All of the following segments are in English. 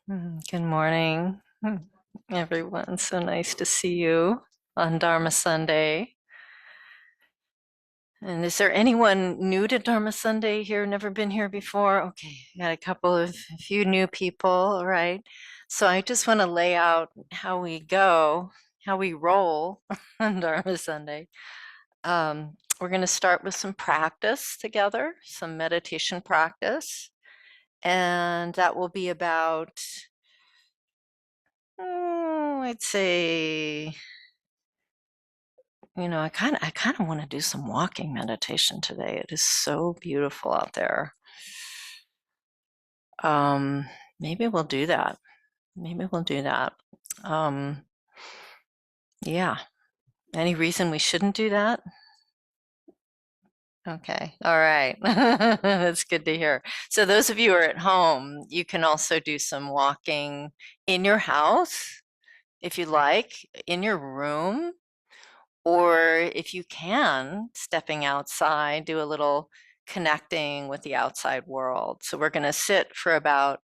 Good morning, everyone. So nice to see you on Dharma Sunday. And is there anyone new to Dharma Sunday here? Never been here before? Okay, got a few new people. All right. So I just want to lay out how we go, how we roll on Dharma Sunday. We're going to start with some practice together, some meditation practice. And that will be about I'd say, I kind of want to do some walking meditation today. It is so beautiful out there. Maybe we'll do that. Maybe we'll do that. Yeah. Any reason we shouldn't do that? Okay. All right. That's good to hear. So those of you who are at home, you can also do some walking in your house, if you like, in your room. Or if you can, stepping outside, do a little connecting with the outside world. So we're going to sit for about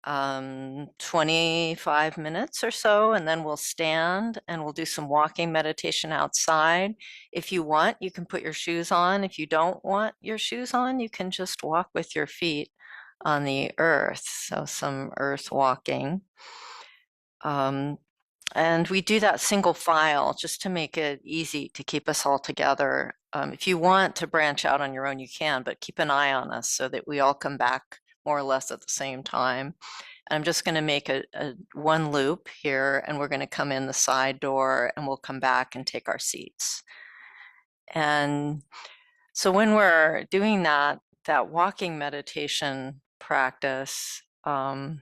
25 minutes or so, and then we'll stand and we'll do some walking meditation outside. If you want, you can put your shoes on. If you don't want your shoes on, you can just walk with your feet on the earth. So some earth walking. And we do that single file just to make it easy to keep us all together. If you want to branch out on your own, you can, but keep an eye on us so that we all come back more or less at the same time. I'm just going to make a one loop here, and we're going to come in the side door, and we'll come back and take our seats. And so when we're doing that walking meditation practice, well,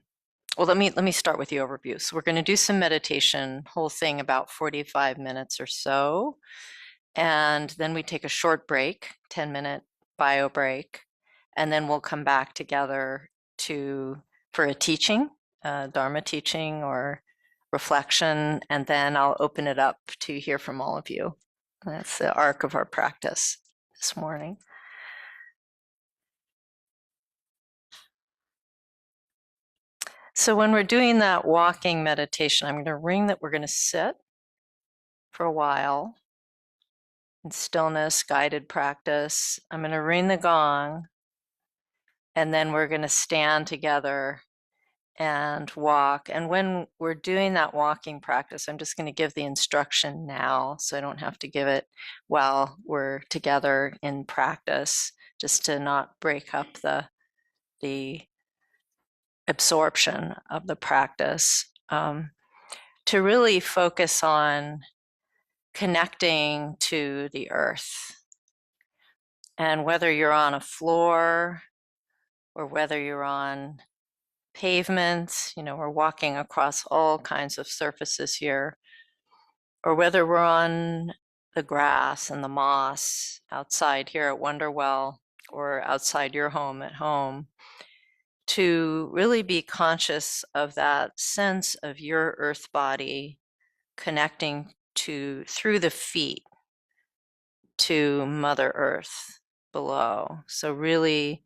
let me start with the overview. So we're going to do some meditation, whole thing about 45 minutes or so. And then we take a short break, 10-minute bio break. And then we'll come back together for a teaching, Dharma teaching or reflection. And then I'll open it up to hear from all of you. That's the arc of our practice this morning. So when we're doing that walking meditation, I'm going to ring that we're going to sit for a while in stillness, guided practice. I'm going to ring the gong, and then we're going to stand together and walk. And when we're doing that walking practice, I'm just going to give the instruction now, so I don't have to give it while we're together in practice, just to not break up the absorption of the practice. To really focus on connecting to the earth. And whether you're on a floor or whether you're on pavement, we're walking across all kinds of surfaces here, or whether we're on the grass and the moss outside here at Wonderwell or outside your home at home, to really be conscious of that sense of your earth body connecting through the feet to Mother Earth below. So really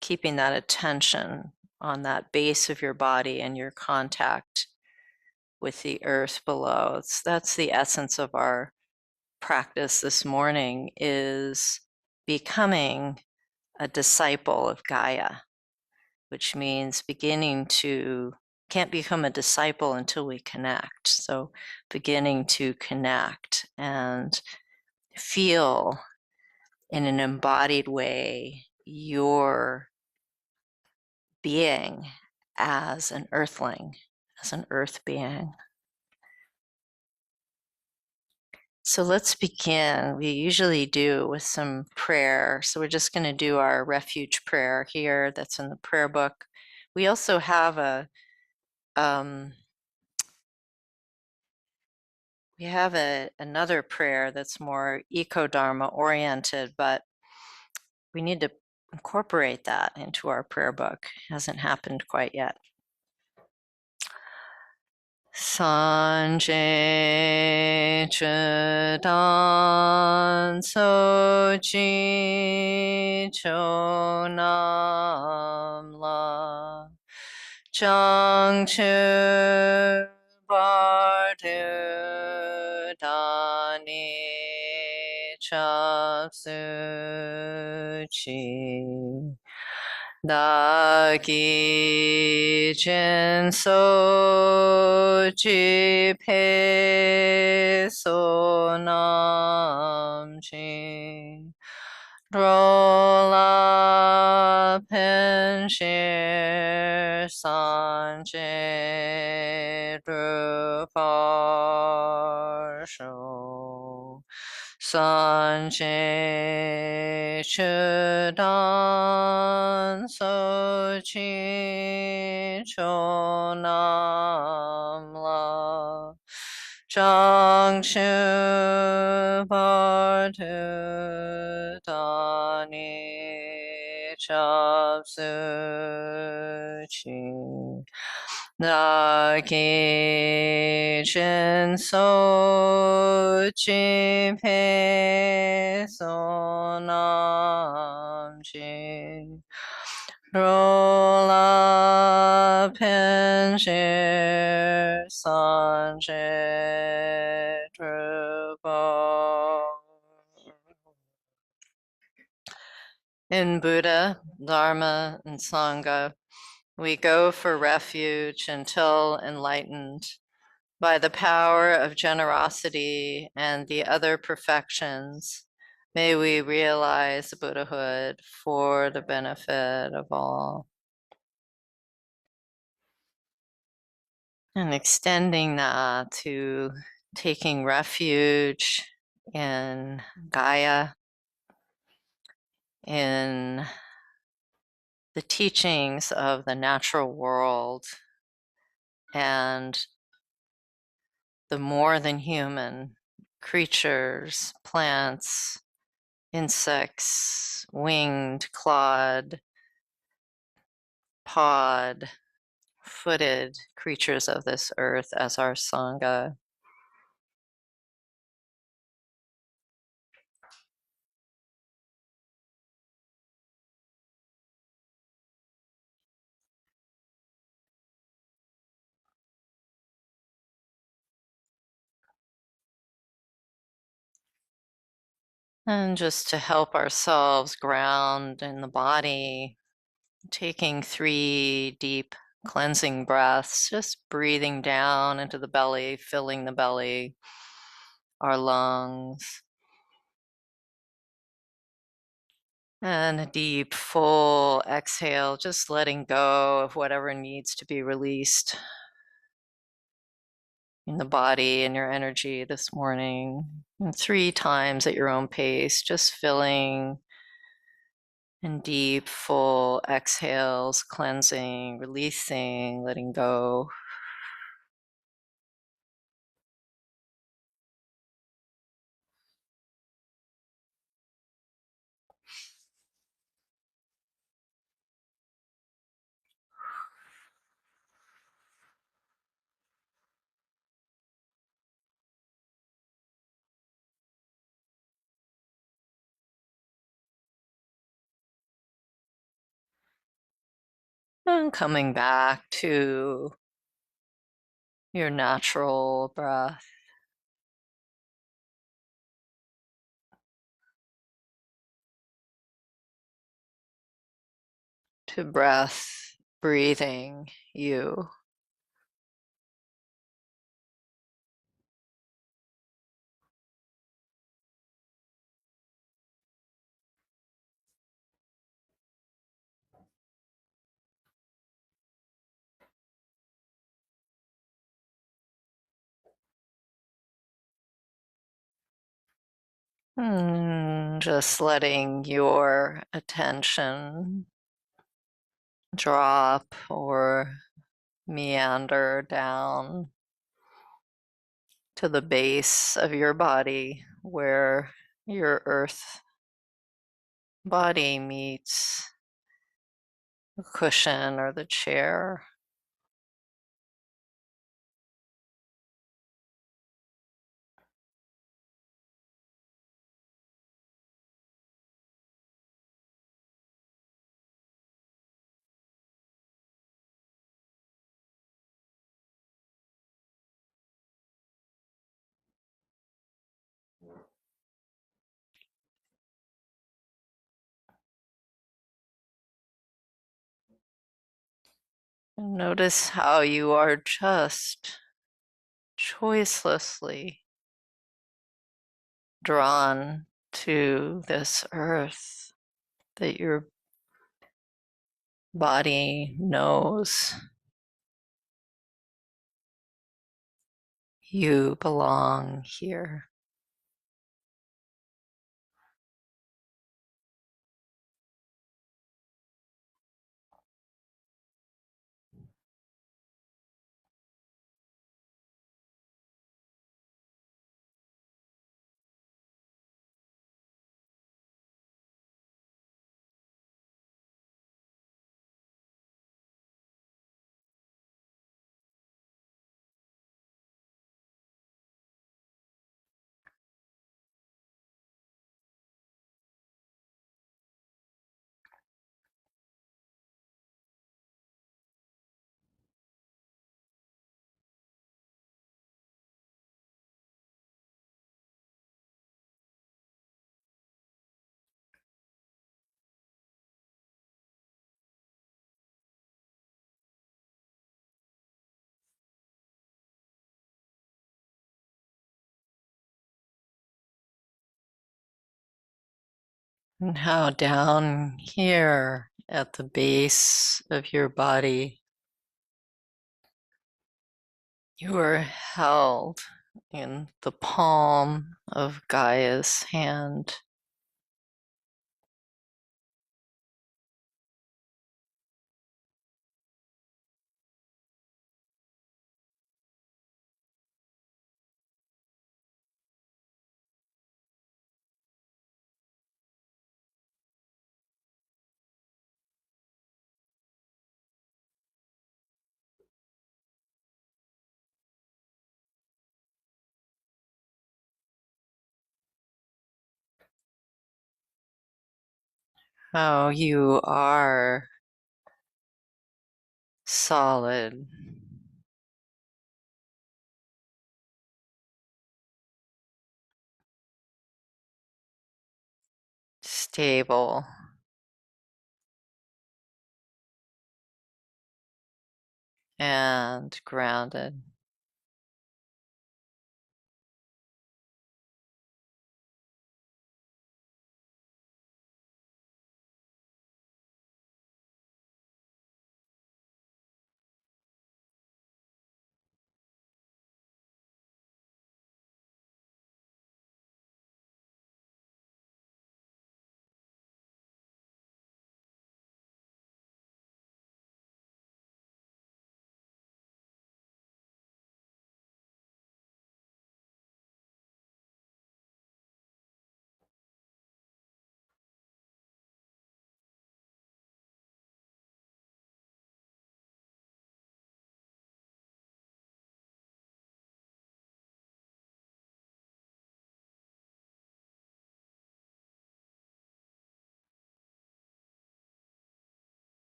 keeping that attention on that base of your body and your contact with the earth below. That's the essence of our practice this morning, is becoming a disciple of Gaia, which means can't become a disciple until we connect. So beginning to connect and feel in an embodied way your being as an earthling, as an earth being. So let's begin. We usually do with some prayer. So we're just going to do our refuge prayer here that's in the prayer book. We also have another prayer that's more eco-Dharma oriented, but we need to incorporate that into our prayer book. It hasn't happened quite yet. Sanje chedan soji chonam la Changchu Bardu Dani Chapsu Chi Dagi Jinso Ji Pe So Nam Chi Rola Penshir Sanje Druparsho Sanje Chudan Sochi Chonam La Changshu Bartu Dani Chapsu Chi Naki Jinso Chi Pe Sonam Chi Rola Penshir Sanje Drupa. In Buddha, Dharma, and Sangha, we go for refuge until enlightened. By the power of generosity and the other perfections, may we realize Buddhahood for the benefit of all. And extending that to taking refuge in Gaia, in the teachings of the natural world and the more than human creatures, plants, insects, winged, clawed, pawed, footed creatures of this earth as our Sangha. And just to help ourselves ground in the body, taking 3 deep cleansing breaths, just breathing down into the belly, filling the belly, our lungs. And a deep, full exhale, just letting go of whatever needs to be released in the body and your energy this morning. And 3 times at your own pace, just filling in deep, full exhales, cleansing, releasing, letting go. And coming back to your natural breath. To breath, breathing you. Just letting your attention drop or meander down to the base of your body where your earth body meets the cushion or the chair. Notice how you are just choicelessly drawn to this earth that your body knows you belong here. And how down here at the base of your body, you are held in the palm of Gaia's hand. How you are solid, stable, and grounded.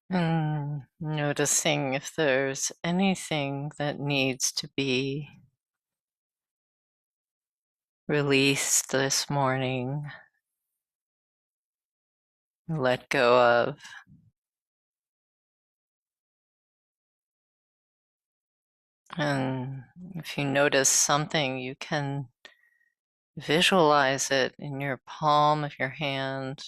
And noticing if there's anything that needs to be released this morning, let go of. And if you notice something, you can visualize it in your palm of your hand.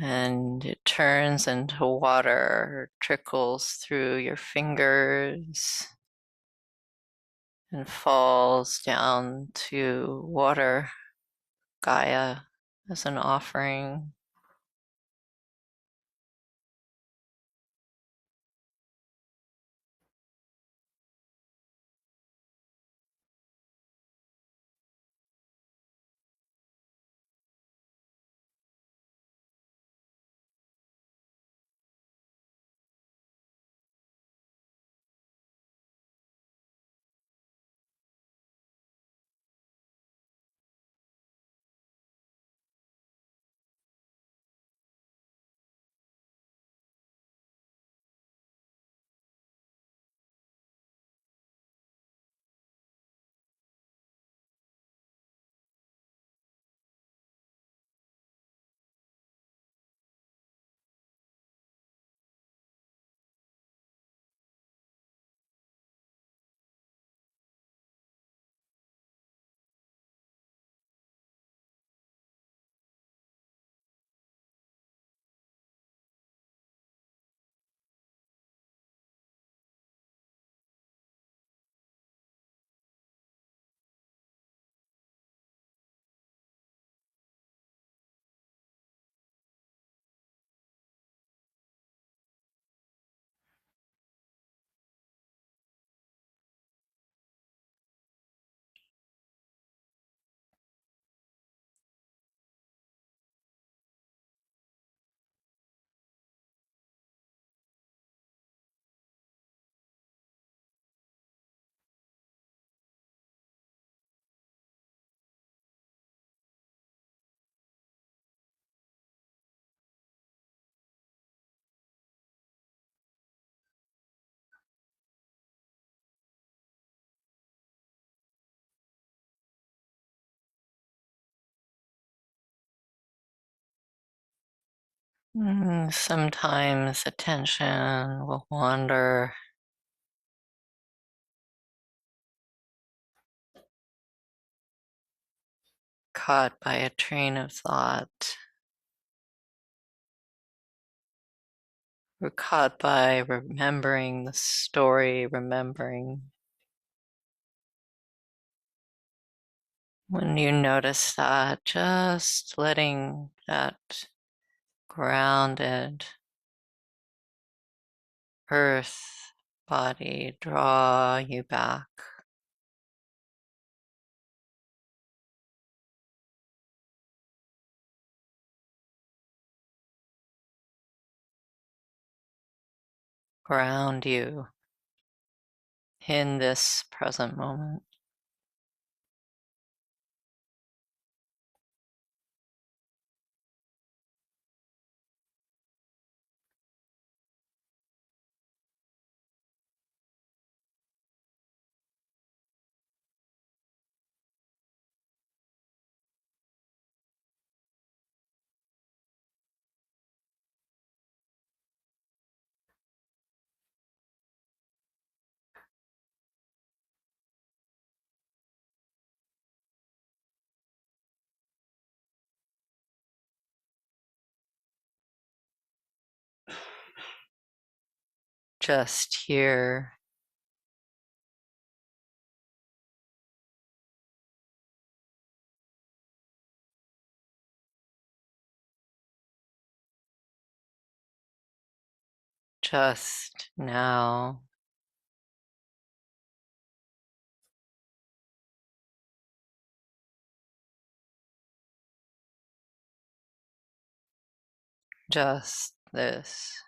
And it turns into water, trickles through your fingers, and falls down to water, Gaia, as an offering. Sometimes attention will wander, caught by a train of thought. We're caught by remembering the story, remembering. When you notice that, just letting that grounded earth body draw you back. Ground you in this present moment. Just here, just now. Just this.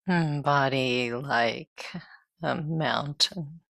Body like a mountain.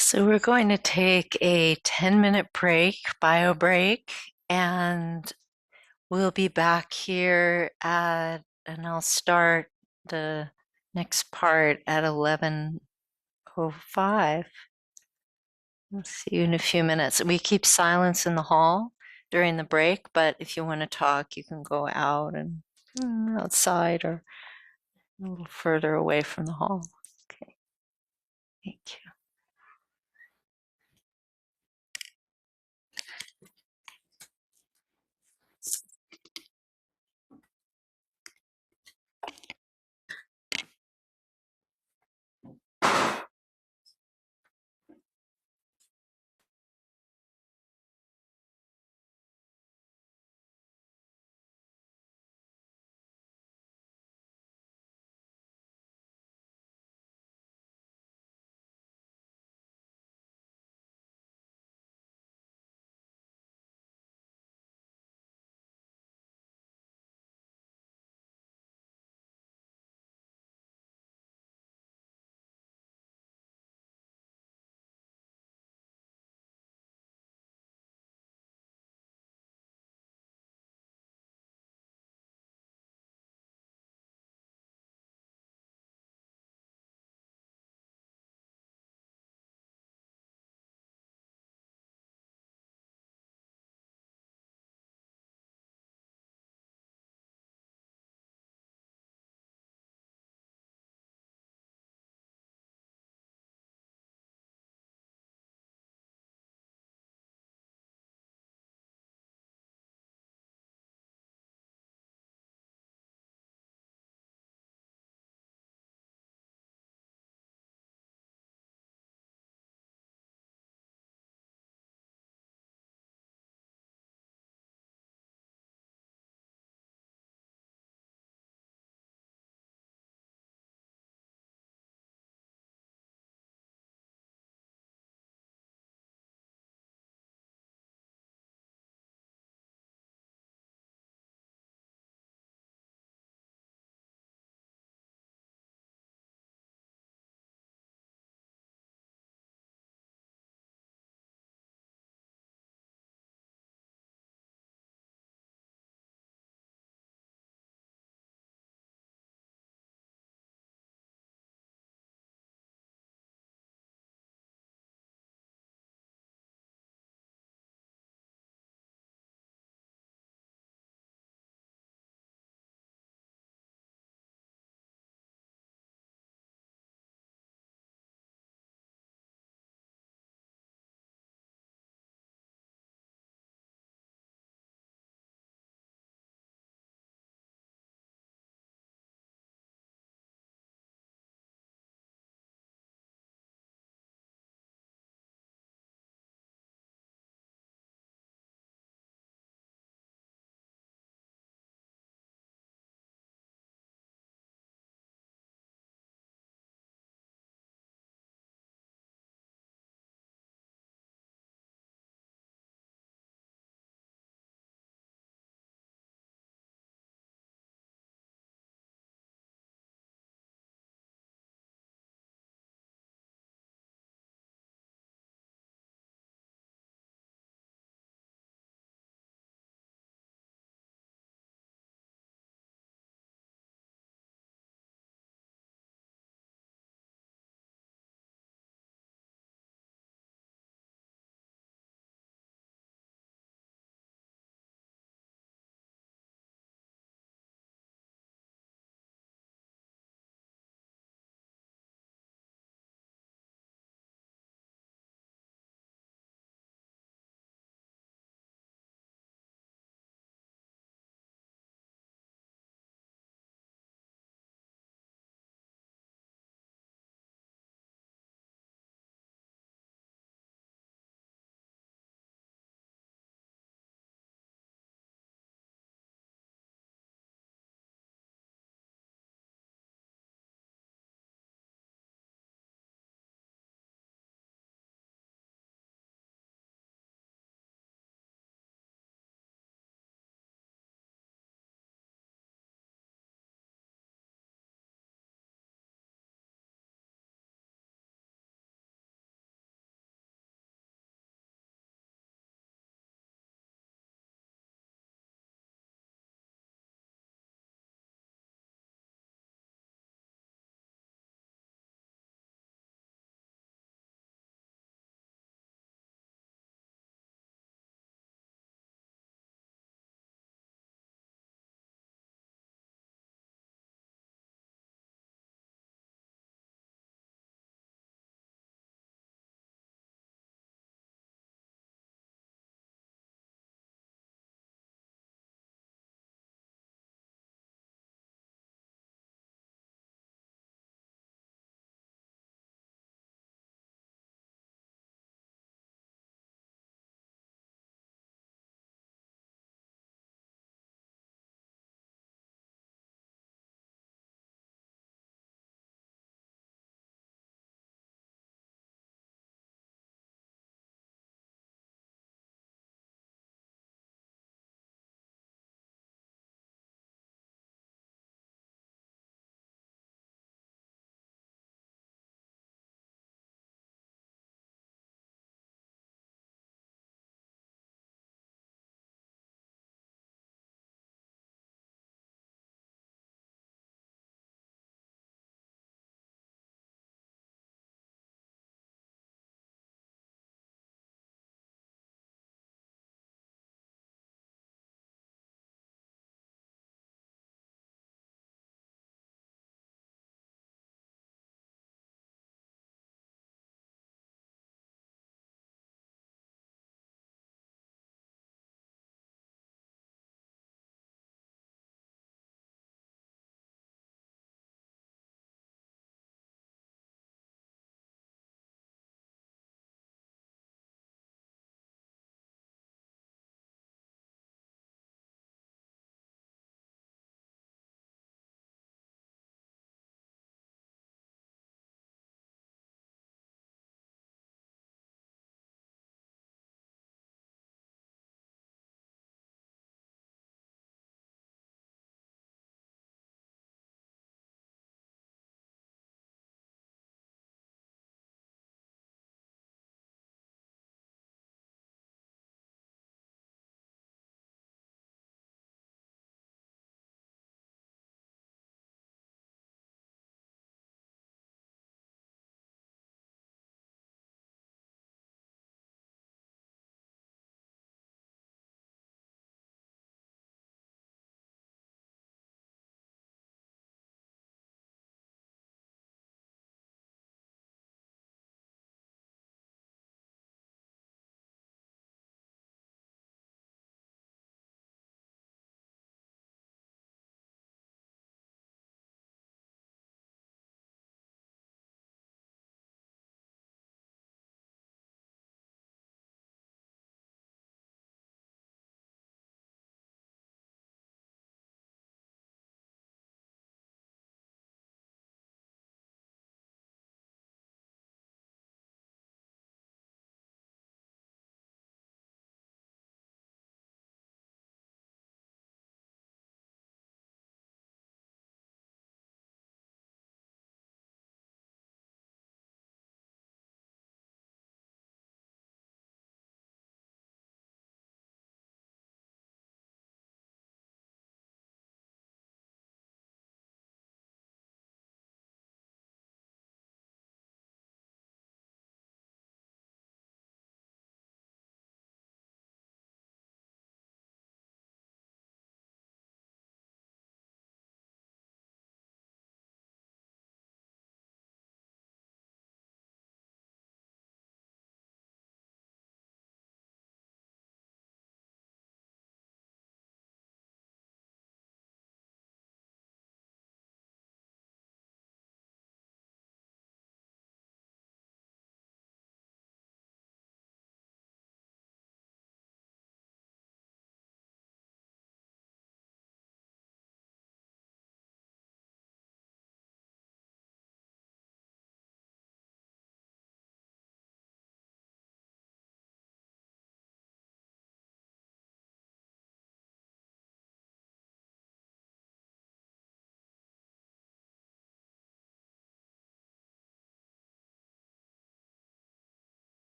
So we're going to take a 10-minute break, bio break, and we'll be back here and I'll start the next part at 11:05. I'll see you in a few minutes. We keep silence in the hall during the break, but if you want to talk, you can go out and outside or a little further away from the hall. Okay, thank you.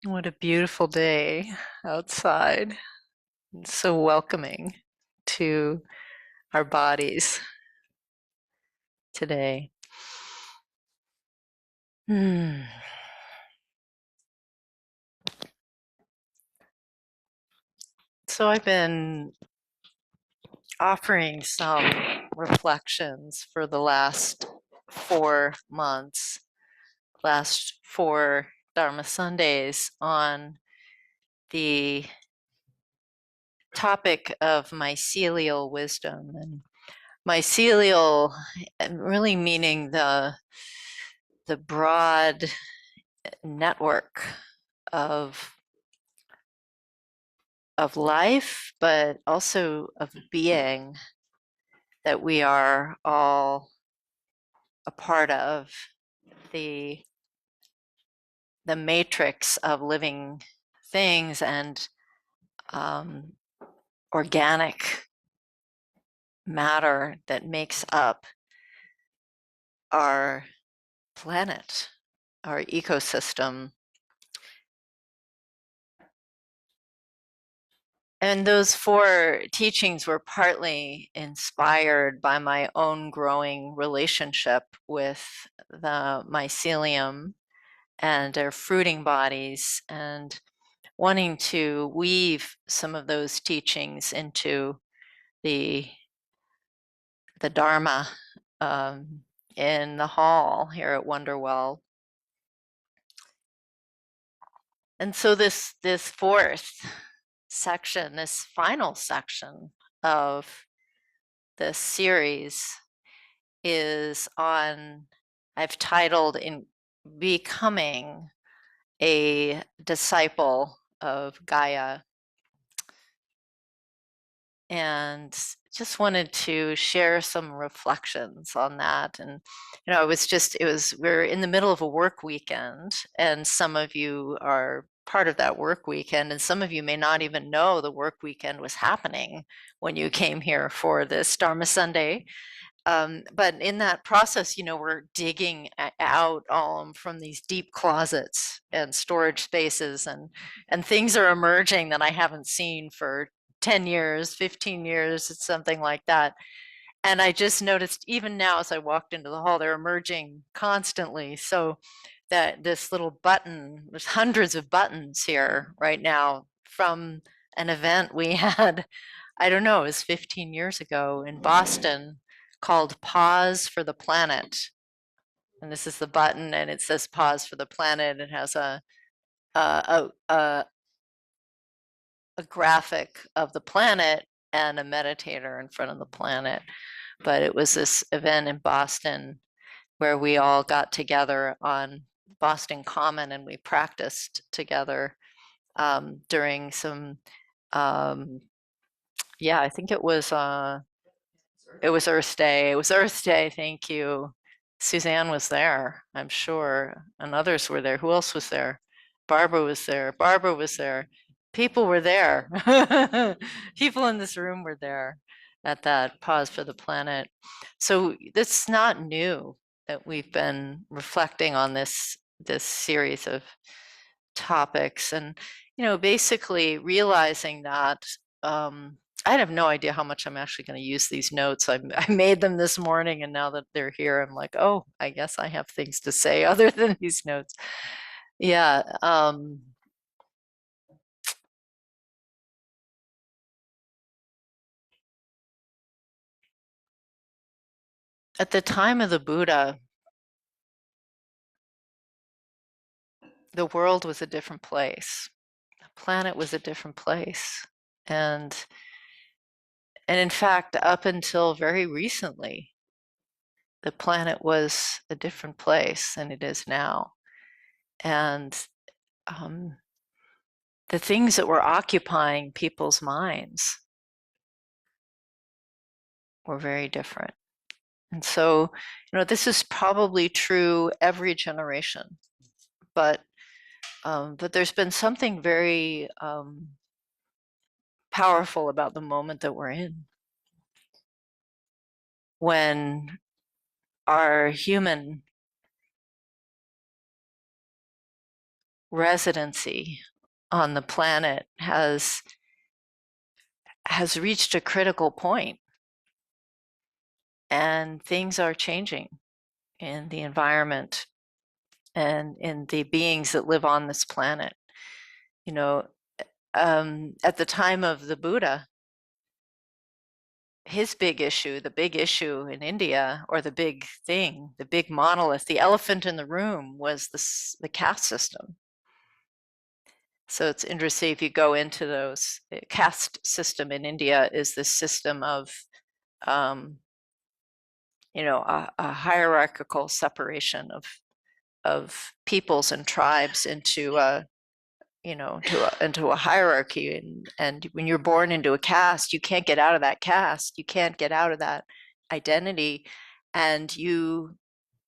What a beautiful day outside. It's so welcoming to our bodies today. Hmm. So I've been offering some reflections for the last 4 months, last 4 Dharma Sundays on the topic of mycelial wisdom. And mycelial really meaning the broad network of life, but also of being that we are all a part of, the matrix of living things and um, organic matter that makes up our planet, our ecosystem. And those 4 teachings were partly inspired by my own growing relationship with the mycelium and their fruiting bodies, and wanting to weave some of those teachings into the Dharma in the hall here at Wonderwell. And so this fourth section, this final section of this series is on, I've titled in becoming a disciple of Gaia. And just wanted to share some reflections on that. And, we're in the middle of a work weekend, and some of you are part of that work weekend, and some of you may not even know the work weekend was happening when you came here for this Dharma Sunday. But in that process, we're digging out from these deep closets and storage spaces, and things are emerging that I haven't seen for 10 years, 15 years, it's something like that. And I just noticed even now as I walked into the hall, they're emerging constantly. So that this little button, there's hundreds of buttons here right now from an event we had, I don't know, it was 15 years ago in Boston, called Pause for the Planet. And this is the button, and it says Pause for the Planet. It has a graphic of the planet and a meditator in front of the planet. But it was this event in Boston where we all got together on Boston Common, and we practiced together during some, I think it was Earth Day. It was Earth Day. Thank you. Suzanne was there, I'm sure, and others were there. Who else was there? Barbara was there. Barbara was there. People were there. People in this room were there at that Pause for the Planet. So it's not new that we've been reflecting on this series of topics, and basically realizing that I have no idea how much I'm actually going to use these notes. I made them this morning, and now that they're here, I'm like, oh, I guess I have things to say other than these notes. Yeah. At the time of the Buddha, the world was a different place. The planet was a different place. And in fact, up until very recently, the planet was a different place than it is now. And um, the things that were occupying people's minds were very different. And so, this is probably true every generation, but there's been something very powerful about the moment that we're in, when our human residency on the planet has reached a critical point, and things are changing in the environment and in the beings that live on this planet. You know, at the time of the Buddha, his big issue, the big issue in India, or the big thing, the big monolith, the elephant in the room, was the caste system. So it's interesting if you go into those. Caste system in India is this system of, you know, a hierarchical separation of peoples and tribes into you know, into a hierarchy. And when you're born into a caste, you can't get out of that caste. You can't get out of that identity. And you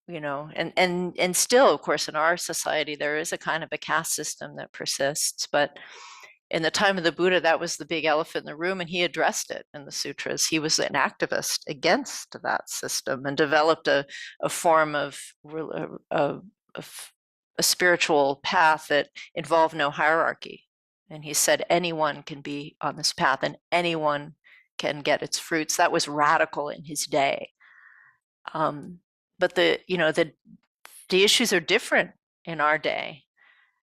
know, and still, of course, in our society, there is a kind of a caste system that persists. But in the time of the Buddha, that was the big elephant in the room, and he addressed it in the sutras. He was an activist against that system and developed a form of a spiritual path that involved no hierarchy. And he said anyone can be on this path and anyone can get its fruits. That was radical in his day. But you know, the issues are different in our day,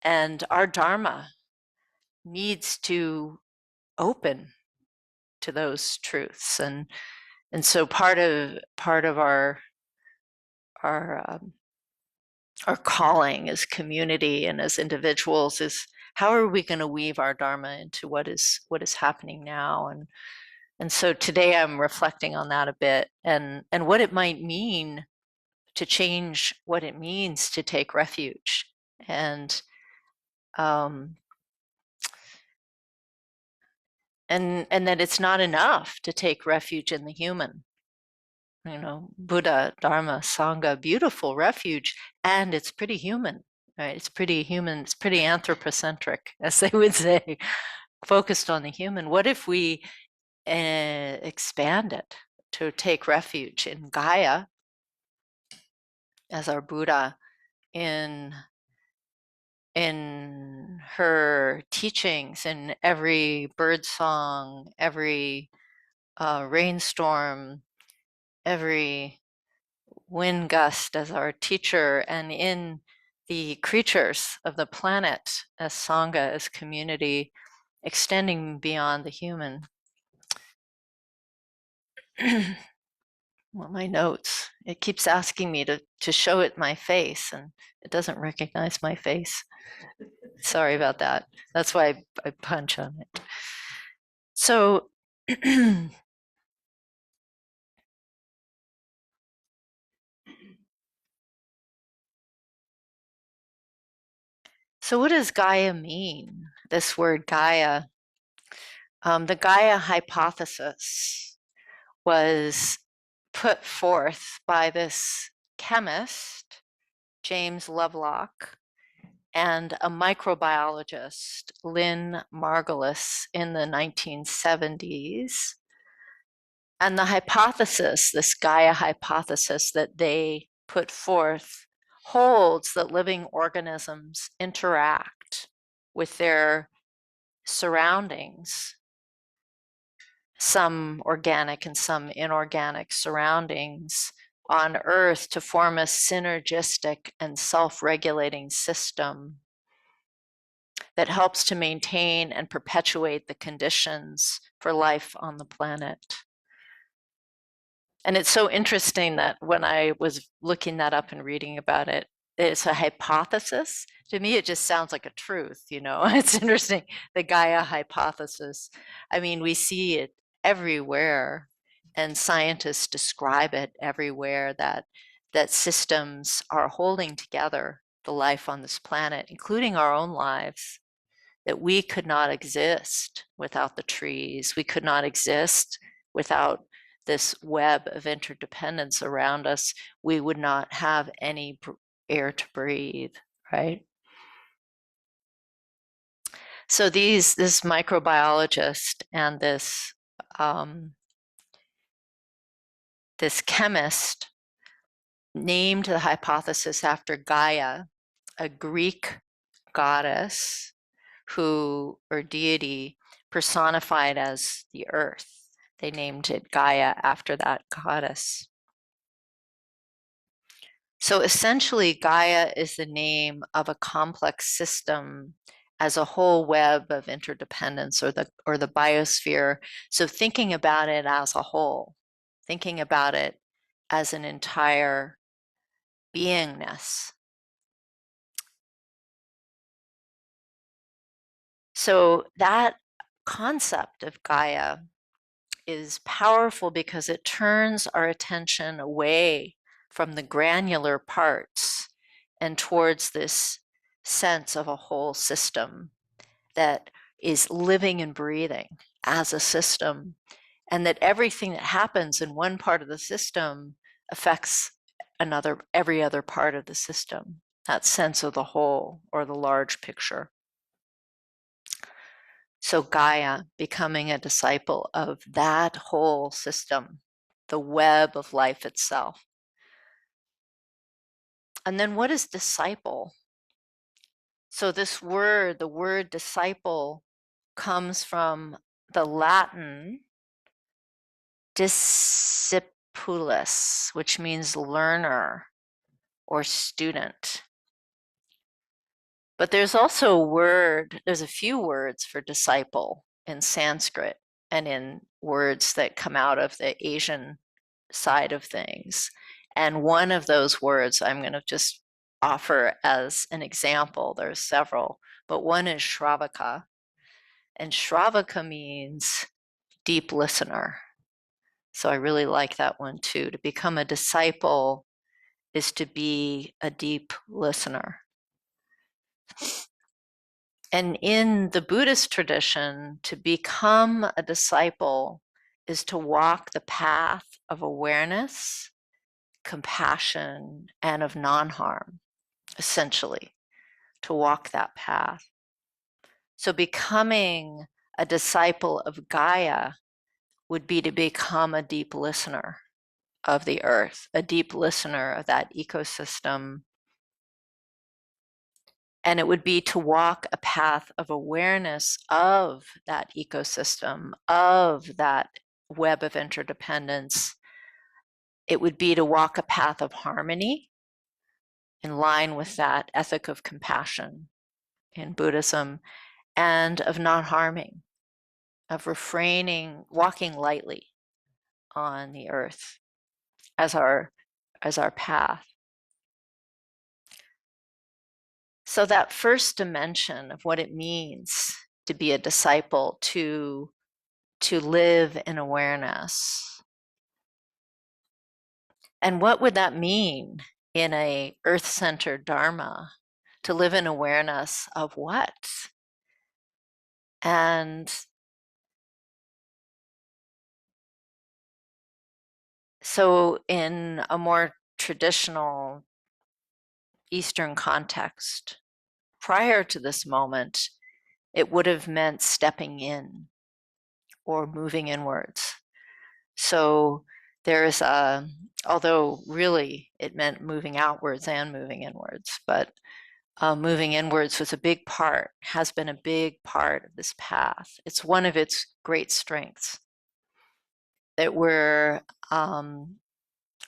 and our Dharma needs to open to those truths. And so part of our calling as community and as individuals is, how are we going to weave our Dharma into what is happening now? And so today I'm reflecting on that a bit, and what it might mean to change what it means to take refuge, and that it's not enough to take refuge in the human. You know, Buddha, Dharma, Sangha, beautiful refuge, and it's pretty human, right? It's pretty human, it's pretty anthropocentric, as they would say, focused on the human. What if we expand it to take refuge in Gaia as our Buddha, in her teachings, in every bird song, every rainstorm, every wind gust as our teacher, and in the creatures of the planet as Sangha, as community, extending beyond the human. Well, my notes, it keeps asking me to show it my face, and it doesn't recognize my face. Sorry about that. That's why I punch on it. So so what does Gaia mean? This word Gaia. The Gaia hypothesis was put forth by this chemist, James Lovelock, and a microbiologist, Lynn Margulis, in the 1970s. And the hypothesis, this Gaia hypothesis that they put forth, holds that living organisms interact with their surroundings, some organic and some inorganic surroundings on Earth, to form a synergistic and self-regulating system that helps to maintain and perpetuate the conditions for life on the planet. And it's so interesting that when I was looking that up and reading about it, it's a hypothesis. To me, it just sounds like a truth, you know. It's interesting, the Gaia hypothesis. I mean, we see it everywhere, and scientists describe it everywhere, that systems are holding together the life on this planet, including our own lives, that we could not exist without the trees. We could not exist without this web of interdependence around us. We would not have any air to breathe, right? So this microbiologist and this chemist named the hypothesis after Gaia, a Greek goddess or deity personified as the earth. They named it Gaia after that goddess. So essentially, Gaia is the name of a complex system as a whole web of interdependence, or the biosphere. So thinking about it as a whole, thinking about it as an entire beingness. So that concept of Gaia is powerful because it turns our attention away from the granular parts and towards this sense of a whole system that is living and breathing as a system, and that everything that happens in one part of the system affects every other part of the system, that sense of the whole or the large picture. So Gaia, becoming a disciple of that whole system, the web of life itself. And then what is disciple? So this word, the word disciple, comes from the Latin discipulus, which means learner or student. But there's also there's a few words for disciple in Sanskrit and in words that come out of the Asian side of things. And one of those words I'm going to just offer as an example. There's several, but one is Shravaka. And Shravaka means deep listener. So I really like that one too. To become a disciple is to be a deep listener. And in the Buddhist tradition, to become a disciple is to walk the path of awareness, compassion, and of non-harm, essentially, to walk that path. So becoming a disciple of Gaia would be to become a deep listener of the earth, a deep listener of that ecosystem. And it would be to walk a path of awareness of that ecosystem, of that web of interdependence. It would be to walk a path of harmony in line with that ethic of compassion in Buddhism, and of not harming, of refraining, walking lightly on the earth as our path. So that first dimension of what it means to be a disciple, to live in awareness. And what would that mean in a earth-centered Dharma? To live in awareness of what? And so in a more traditional Eastern context, prior to this moment, it would have meant stepping in or moving inwards. So there's although really it meant moving outwards and moving inwards, but moving inwards was a big part, has been a big part of this path. It's one of its great strengths, that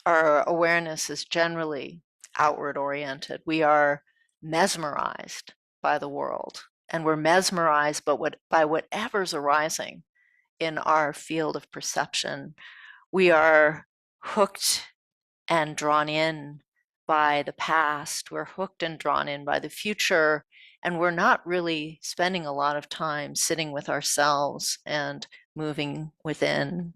our awareness is generally outward oriented. We are mesmerized by the world, and we're mesmerized by whatever's arising in our field of perception. We are hooked and drawn in by the past. We're hooked and drawn in by the future, and we're not really spending a lot of time sitting with ourselves and moving within.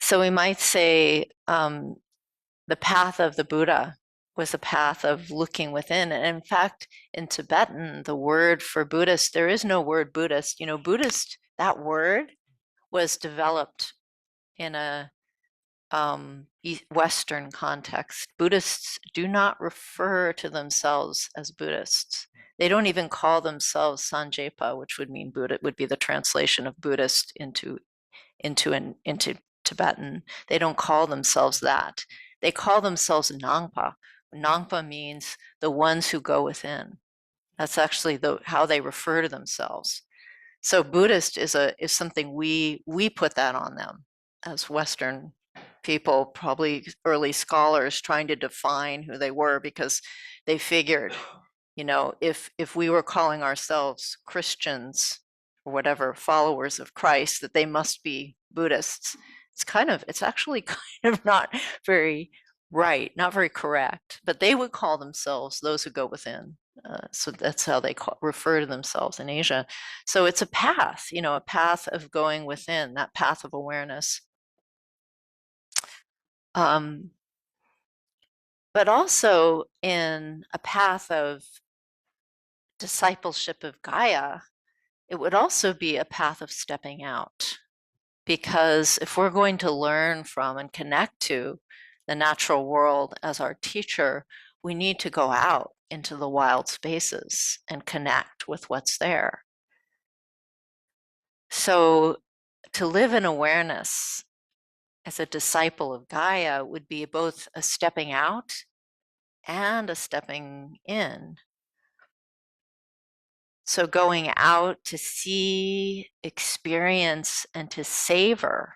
So we might say the path of the Buddha was a path of looking within. And in fact, in Tibetan, the word for Buddhist, there is no word Buddhist. Buddhist, that word was developed in a Western context. Buddhists do not refer to themselves as Buddhists. They don't even call themselves Sanjepa, which would mean Buddha, would be the translation of Buddhist into Tibetan. They don't call themselves that. They call themselves Nangpa, Nangpa means the ones who go within. That's actually how they refer to themselves. So Buddhist is something we put that on them as Western people, probably early scholars trying to define who they were, because they figured, if we were calling ourselves Christians or whatever, followers of Christ, that they must be Buddhists. It's actually kind of not very right, not very correct, but they would call themselves those who go within. So that's how they refer to themselves in Asia. So it's a path, a path of going within, that path of awareness. But also in a path of discipleship of Gaia, it would also be a path of stepping out. Because if we're going to learn from and connect to the natural world as our teacher, we need to go out into the wild spaces and connect with what's there. So to live in awareness as a disciple of Gaia would be both a stepping out and a stepping in. So going out to see, experience, and to savor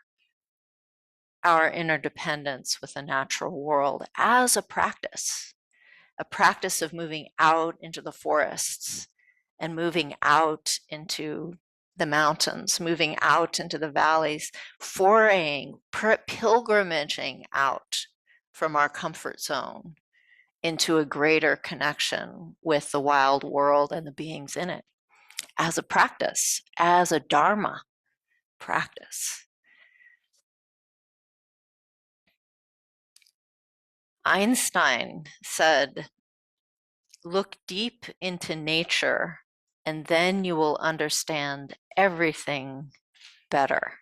our interdependence with the natural world as a practice of moving out into the forests and moving out into the mountains, moving out into the valleys, foraying, pilgrimaging out from our comfort zone into a greater connection with the wild world and the beings in it as a practice, as a Dharma practice. Einstein said, "Look deep into nature, and then you will understand everything better."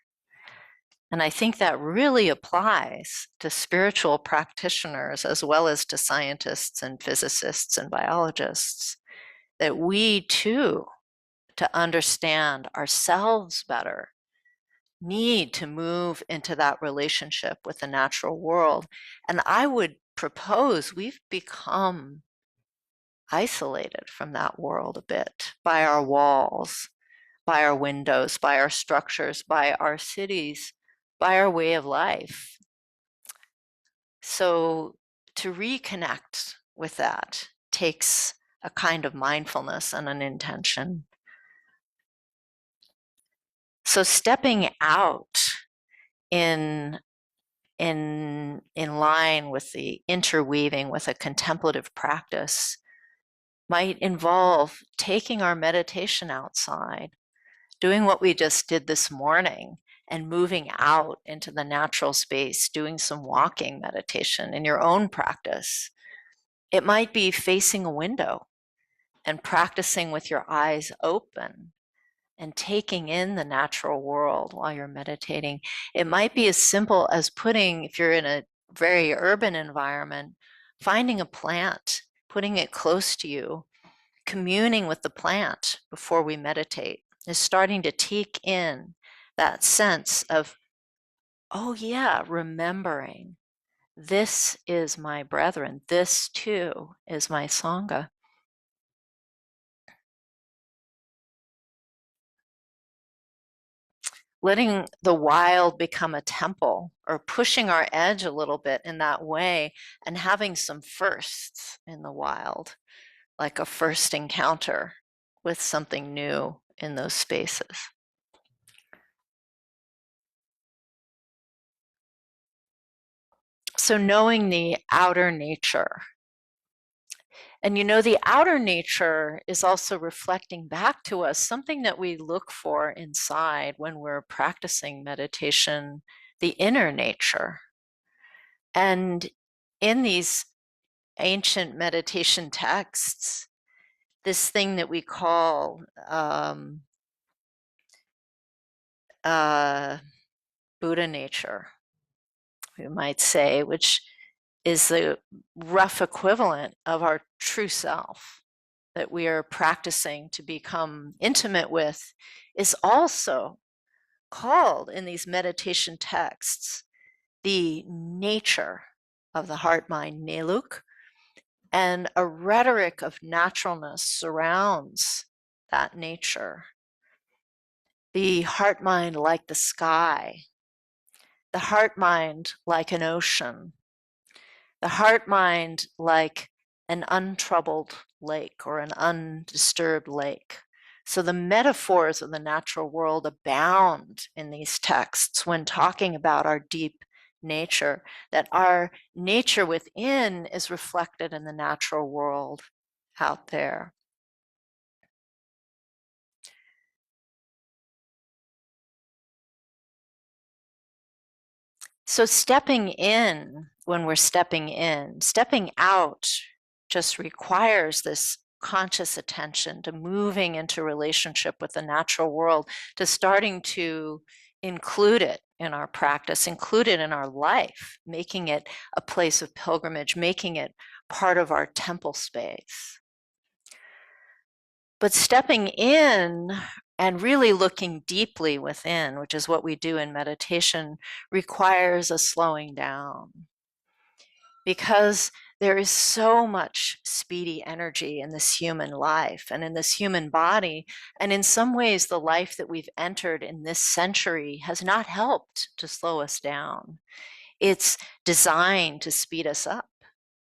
And I think that really applies to spiritual practitioners as well as to scientists and physicists and biologists, that we too, to understand ourselves better, need to move into that relationship with the natural world. And I would propose we've become isolated from that world a bit by our walls, by our windows, by our structures, by our cities, by our way of life. So to reconnect with that takes a kind of mindfulness and an intention. So stepping out in line with the interweaving with a contemplative practice might involve taking our meditation outside, doing what we just did this morning, and moving out into the natural space, doing some walking meditation in your own practice. It might be facing a window and practicing with your eyes open and taking in the natural world while you're meditating. It might be as simple as if you're in a very urban environment, finding a plant, putting it close to you, communing with the plant before we meditate, is starting to take in that sense of, oh yeah, remembering this is my brethren, this too is my Sangha. Letting the wild become a temple, or pushing our edge a little bit in that way, and having some firsts in the wild, like a first encounter with something new in those spaces. So knowing the outer nature. And the outer nature is also reflecting back to us something that we look for inside when we're practicing meditation, the inner nature. And in these ancient meditation texts, this thing that we call Buddha nature, we might say, which is the rough equivalent of our true self that we are practicing to become intimate with, is also called in these meditation texts the nature of the heart mind, Neluk, And a rhetoric of naturalness surrounds that nature. The heart mind like the sky, the heart mind like an ocean, the heart mind like an untroubled lake or an undisturbed lake. So the metaphors of the natural world abound in these texts when talking about our deep nature, that our nature within is reflected in the natural world out there. So stepping in, when we're stepping out just requires this conscious attention to moving into relationship with the natural world, to starting to include it in our practice, include it in our life, making it a place of pilgrimage, making it part of our temple space. But stepping in and really looking deeply within, which is what we do in meditation, requires a slowing down. Because there is so much speedy energy in this human life and in this human body. And in some ways, the life that we've entered in this century has not helped to slow us down. It's designed to speed us up.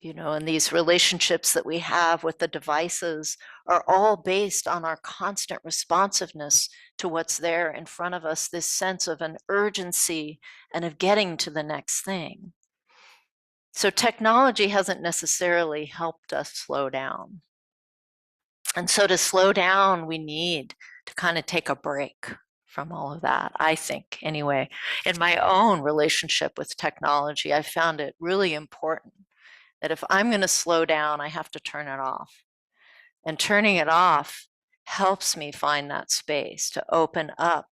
And these relationships that we have with the devices are all based on our constant responsiveness to what's there in front of us, this sense of an urgency and of getting to the next thing. So technology hasn't necessarily helped us slow down. And so to slow down, we need to kind of take a break from all of that, I think, anyway. In my own relationship with technology, I found it really important that if I'm going to slow down, I have to turn it off. And turning it off helps me find that space to open up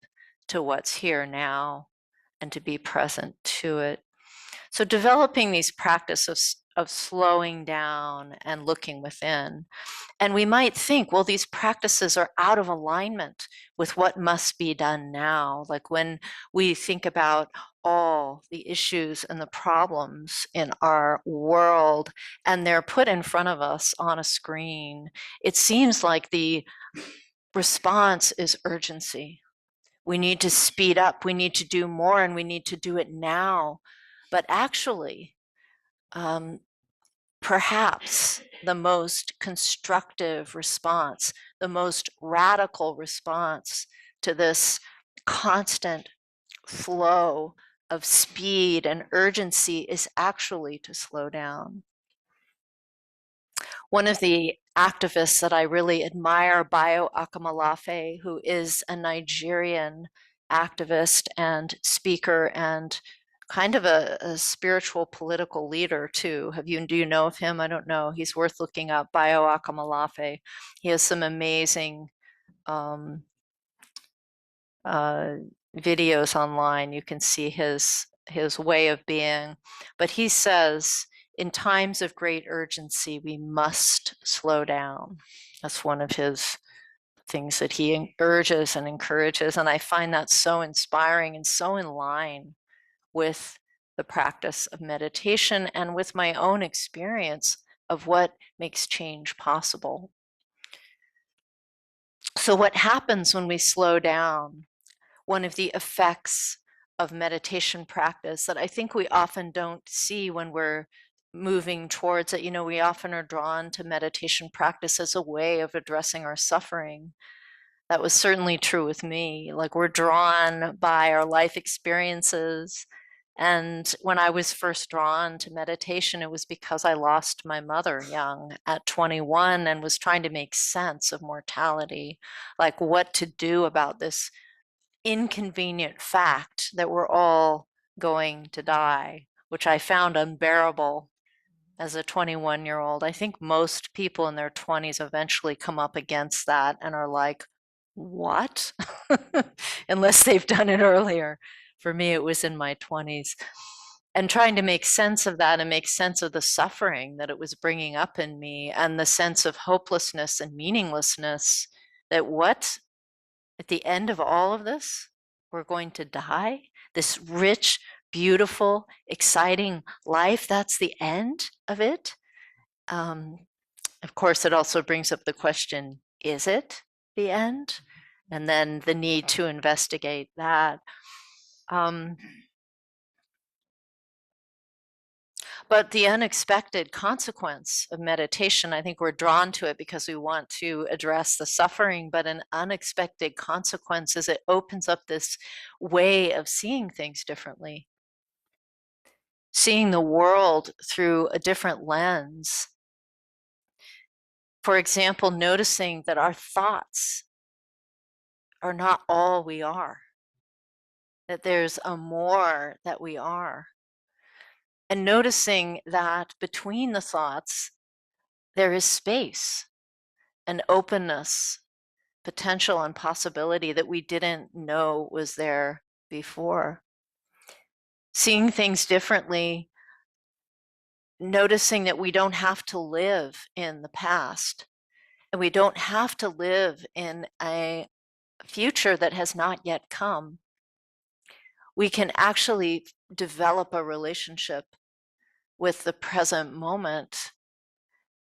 to what's here now and to be present to it. So developing these practices of slowing down and looking within. And we might think, well, these practices are out of alignment with what must be done now. Like when we think about all the issues and the problems in our world, and they're put in front of us on a screen, it seems like the response is urgency. We need to speed up, we need to do more, and we need to do it now. But actually, perhaps the most constructive response, the most radical response to this constant flow of speed and urgency is actually to slow down. One of the activists that I really admire, Bayo Akamalafe, who is a Nigerian activist and speaker and kind of a spiritual political leader too. Do you know of him? I don't know. He's worth looking up, Bayo Akamalafe. He has some amazing videos online. You can see his way of being. But he says, in times of great urgency, we must slow down. That's one of his things that he urges and encourages. And I find that so inspiring and so in line with the practice of meditation and with my own experience of what makes change possible. So what happens when we slow down? One of the effects of meditation practice that I think we often don't see when we're moving towards it. We often are drawn to meditation practice as a way of addressing our suffering. That was certainly true with me. Like, we're drawn by our life experiences. And when I was first drawn to meditation, it was because I lost my mother young at 21 and was trying to make sense of mortality, like what to do about this inconvenient fact that we're all going to die, which I found unbearable as a 21-year-old. I think most people in their 20s eventually come up against that and are like, what? Unless they've done it earlier. For me, it was in my 20s. And trying to make sense of that and make sense of the suffering that it was bringing up in me and the sense of hopelessness and meaninglessness, that what, at the end of all of this, we're going to die? This rich, beautiful, exciting life, that's the end of it? Of course, it also brings up the question, is it the end? And then the need to investigate that. But the unexpected consequence of meditation, I think we're drawn to it because we want to address the suffering, but an unexpected consequence is it opens up this way of seeing things differently, seeing the world through a different lens. For example, noticing that our thoughts are not all we are, that there's a more that we are. And noticing that between the thoughts, there is space and openness, potential and possibility that we didn't know was there before. Seeing things differently, noticing that we don't have to live in the past and we don't have to live in a future that has not yet come. We can actually develop a relationship with the present moment.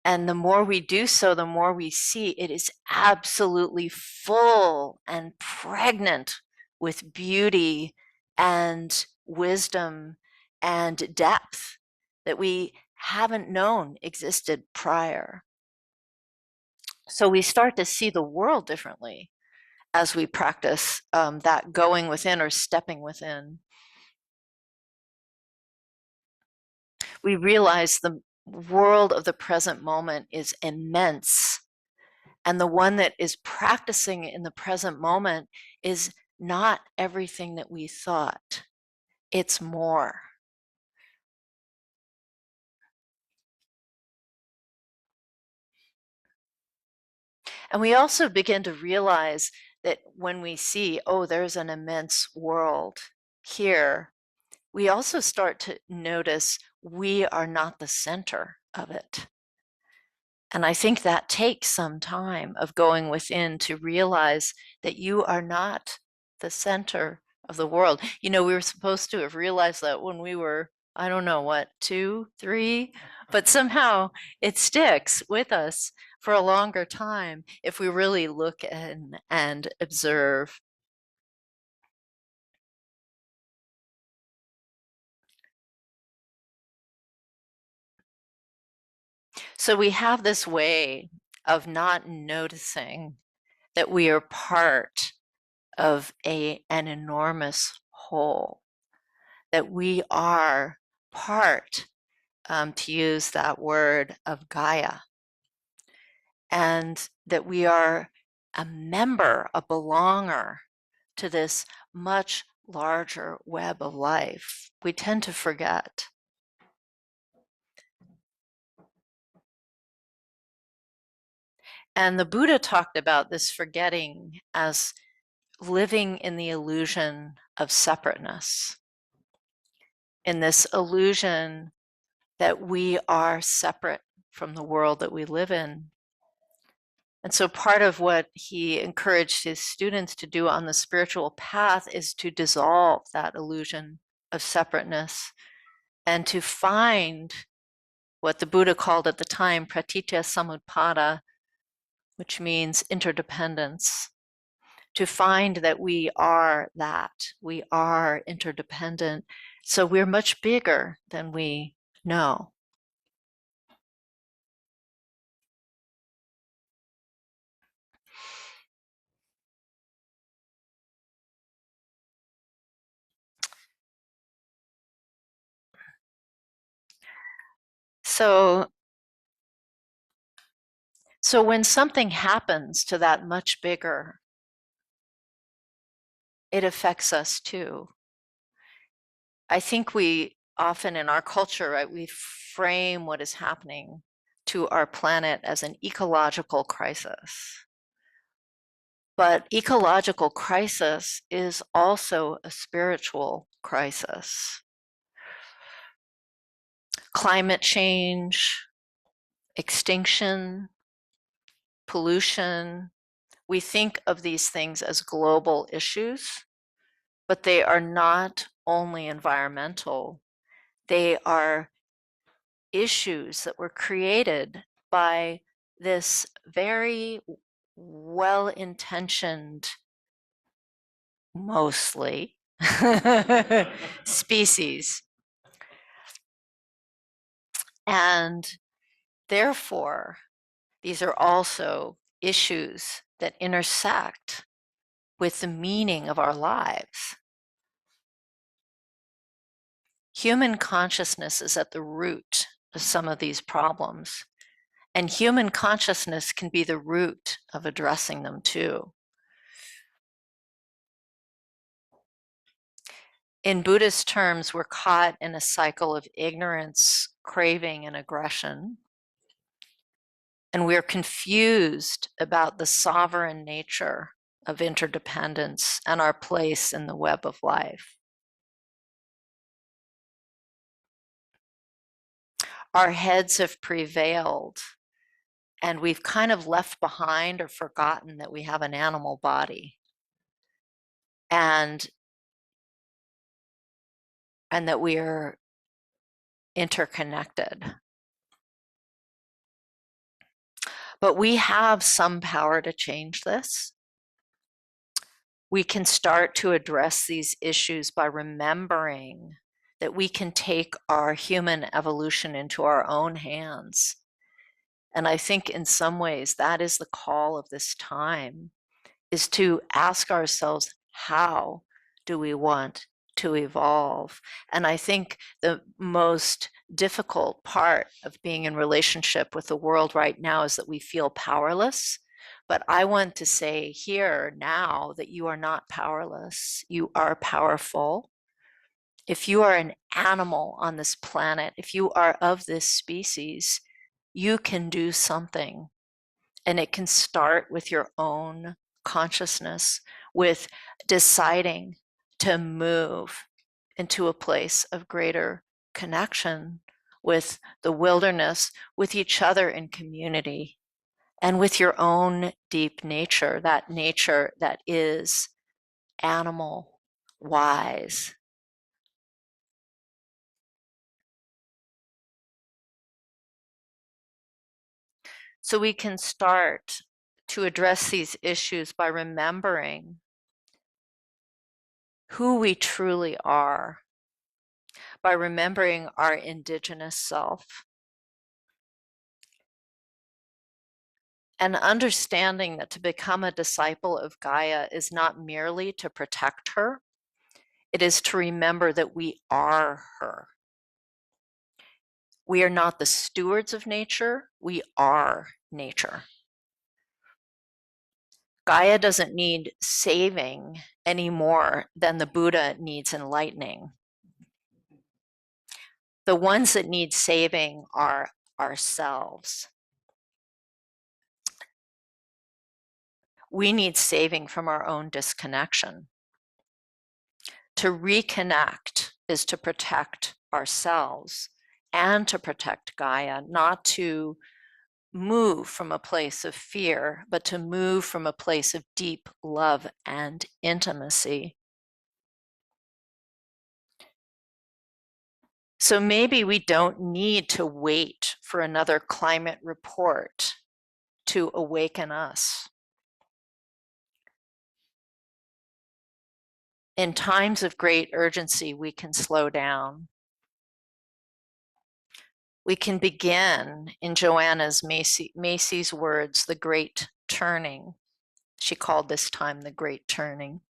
And the more we do so, the more we see it is absolutely full and pregnant with beauty and wisdom and depth that we haven't known existed prior. So we start to see the world differently as we practice that going within or stepping within. We realize the world of the present moment is immense. And the one that is practicing in the present moment is not everything that we thought. It's more. And we also begin to realize that when we see, oh, there's an immense world here, we also start to notice we are not the center of it. And I think that takes some time of going within to realize that you are not the center of the world. You know, we were supposed to have realized that when we were, I don't know what, 2, 3, but somehow it sticks with us for a longer time if we really look in and observe. So we have this way of not noticing that we are part of an enormous whole, that we are part, to use that word, of Gaia, and that we are a member, a belonger to this much larger web of life. We tend to forget. And the Buddha talked about this forgetting as living in the illusion of separateness, in this illusion that we are separate from the world that we live in. And so part of what he encouraged his students to do on the spiritual path is to dissolve that illusion of separateness and to find what the Buddha called at the time pratitya samutpada, which means interdependence. To find that we are that, we are interdependent. So we're much bigger than we know. So when something happens to that much bigger, it affects us too. I think we often in our culture, right, we frame what is happening to our planet as an ecological crisis. But ecological crisis is also a spiritual crisis. Climate change, extinction, pollution, we think of these things as global issues, but they are not only environmental. They are issues that were created by this very well-intentioned, mostly, species. And therefore, these are also issues that intersect with the meaning of our lives. Human consciousness is at the root of some of these problems, and human consciousness can be the root of addressing them too. In Buddhist terms, we're caught in a cycle of ignorance, craving, and aggression, and we're confused about the sovereign nature of interdependence and our place in the web of life. Our heads have prevailed, and we've kind of left behind or forgotten that we have an animal body, and that we are interconnected. But we have some power to change this. We can start to address these issues by remembering that we can take our human evolution into our own hands. And I think in some ways that is the call of this time, is to ask ourselves, how do we want to evolve? And I think the most difficult part of being in relationship with the world right now is that we feel powerless. But I want to say here now that you are not powerless. You are powerful. If you are an animal on this planet, if you are of this species, you can do something. And it can start with your own consciousness, with deciding to move into a place of greater connection with the wilderness, with each other in community, and with your own deep nature that is animal wise. So we can start to address these issues by remembering who we truly are, by remembering our indigenous self, and understanding that to become a disciple of Gaia is not merely to protect her, it is to remember that we are her. We are not the stewards of nature, we are nature. Gaia doesn't need saving any more than the Buddha needs enlightening. The ones that need saving are ourselves. We need saving from our own disconnection. To reconnect is to protect ourselves and to protect Gaia, not to move from a place of fear, but to move from a place of deep love and intimacy. So maybe we don't need to wait for another climate report to awaken us. In times of great urgency, we can slow down. We can begin, in Joanna's Macy's words, the great turning. She called this time the great turning.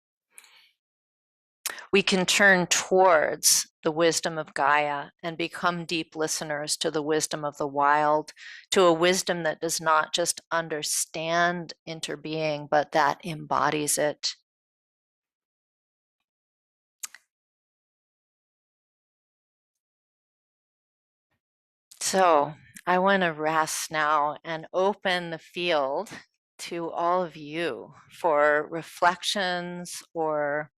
We can turn towards the wisdom of Gaia and become deep listeners to the wisdom of the wild, to a wisdom that does not just understand interbeing, but that embodies it. So I want to rest now and open the field to all of you for reflections or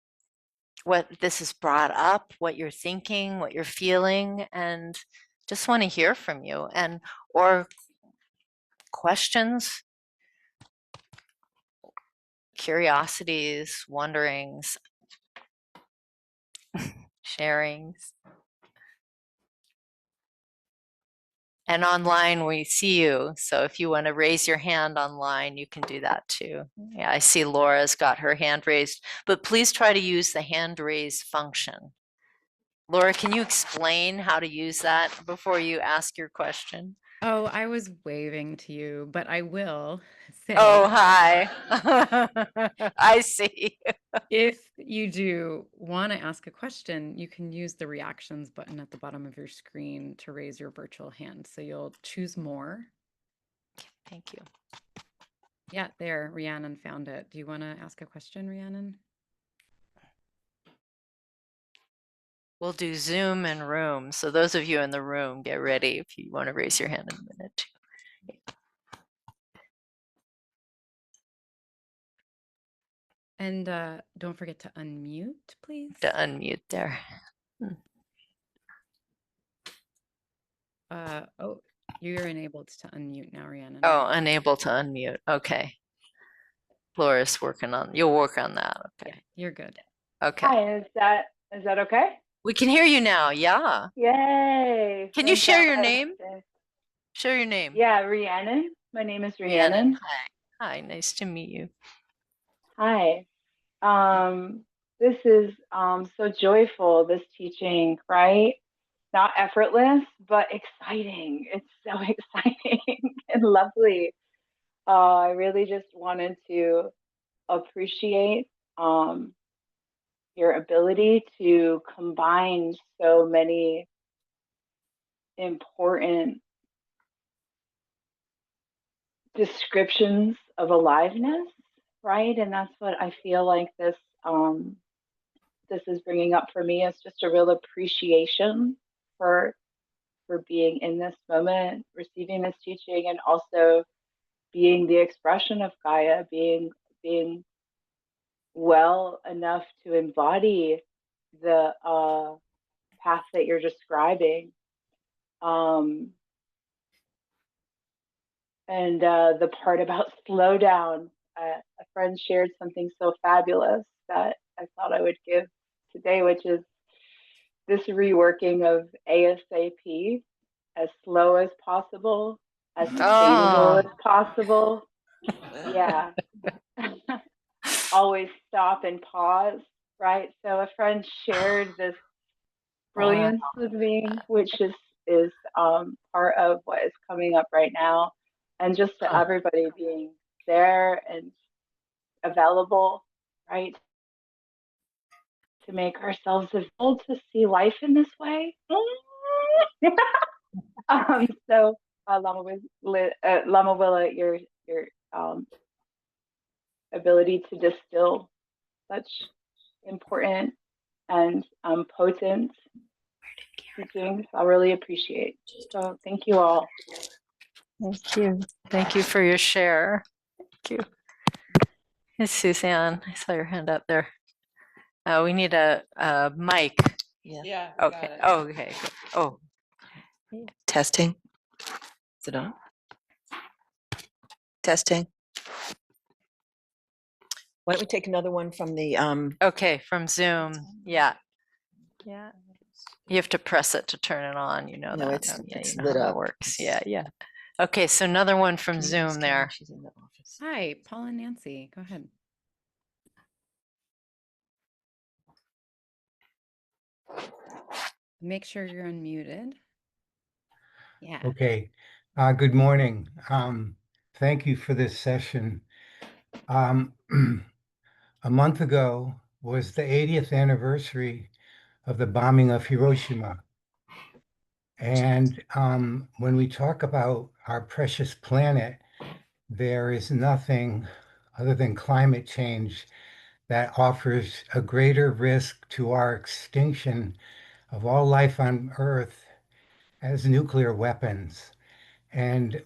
what this has brought up, what you're thinking, what you're feeling, and just want to hear from you, and or questions, curiosities, wonderings, sharings. And online, we see you. So if you want to raise your hand online, you can do that too. Yeah, I see Laura's got her hand raised, but please try to use the hand raise function. Laura, can you explain how to use that before you ask your question? Oh, I was waving to you, but I will say. Oh, hi. I see. If you do want to ask a question, you can use the reactions button at the bottom of your screen to raise your virtual hand. So you'll choose more. Thank you. Yeah, there, Rhiannon found it. Do you want to ask a question, Rhiannon? We'll do Zoom and room. So those of you in the room, get ready if you want to raise your hand in a minute. And don't forget to unmute, please. To unmute there. Oh, you're enabled to unmute now, Rhiannon. Oh, unable to unmute. Okay. Laura's working on, you'll work on that. Okay. Yeah, you're good. Okay. Hi, is that okay? We can hear you now. Yeah. Yay. Can you share your name? Fantastic. Share your name. Yeah, Rhiannon. My name is Rhiannon. Rhiannon. Hi. Hi. Nice to meet you. Hi. This is so joyful, this teaching, right? Not effortless, but exciting. It's so exciting and lovely. I really just wanted to appreciate your ability to combine so many important descriptions of aliveness, right? And that's what I feel like this is bringing up for me, is just a real appreciation for being in this moment, receiving this teaching, and also being the expression of Gaia, being well enough to embody the path that you're describing. And the part about slow down, a friend shared something so fabulous that I thought I would give today, which is this reworking of ASAP, as slow as possible, as sustainable as possible. Yeah. Always stop and pause, right? So a friend shared this brilliance with me, which is part of what is coming up right now. And just to everybody being there and available, right? To make ourselves available to see life in this way. So Lama Willa, your ability to distill such important and potent teachings, I really appreciate. So thank you all. Thank you. Thank you for your share. Thank you. Hey, Suzanne, I saw your hand up there. We need a mic. Yeah. Okay. Oh, okay. Good. Oh. Testing. Is it on? Testing. Why don't we take another one from the Okay, from Zoom. Yeah. Yeah. You have to press it to turn it on. You know No, that. it's- Yeah, it's you know lit how that up. works. Yeah, yeah. Okay, so another one from can you Zoom just tell there. her she's in the office? Hi, Paul and Nancy. Go ahead. Make sure you're unmuted. Yeah. Okay. Good morning. Thank you for this session. A month ago was the 80th anniversary of the bombing of Hiroshima. And when we talk about our precious planet, there is nothing other than climate change that offers a greater risk to our extinction of all life on Earth as nuclear weapons. And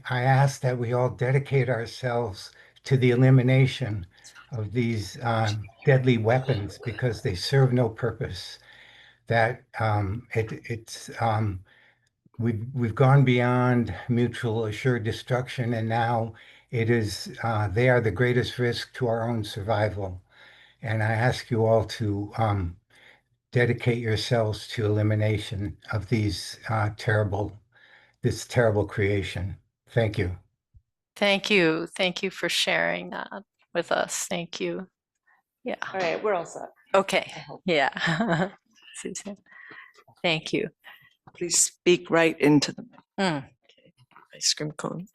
I ask that we all dedicate ourselves to the elimination of these deadly weapons because they serve no purpose. That we've gone beyond mutual assured destruction, and now they are the greatest risk to our own survival. And I ask you all to dedicate yourselves to elimination of these terrible this terrible creation. Thank you. Thank you. Thank you for sharing that with us. Thank you. Yeah. All right, we're all set. Okay. I hope. Yeah. Suzanne. Thank you. Please speak right into the Mm. ice cream cone.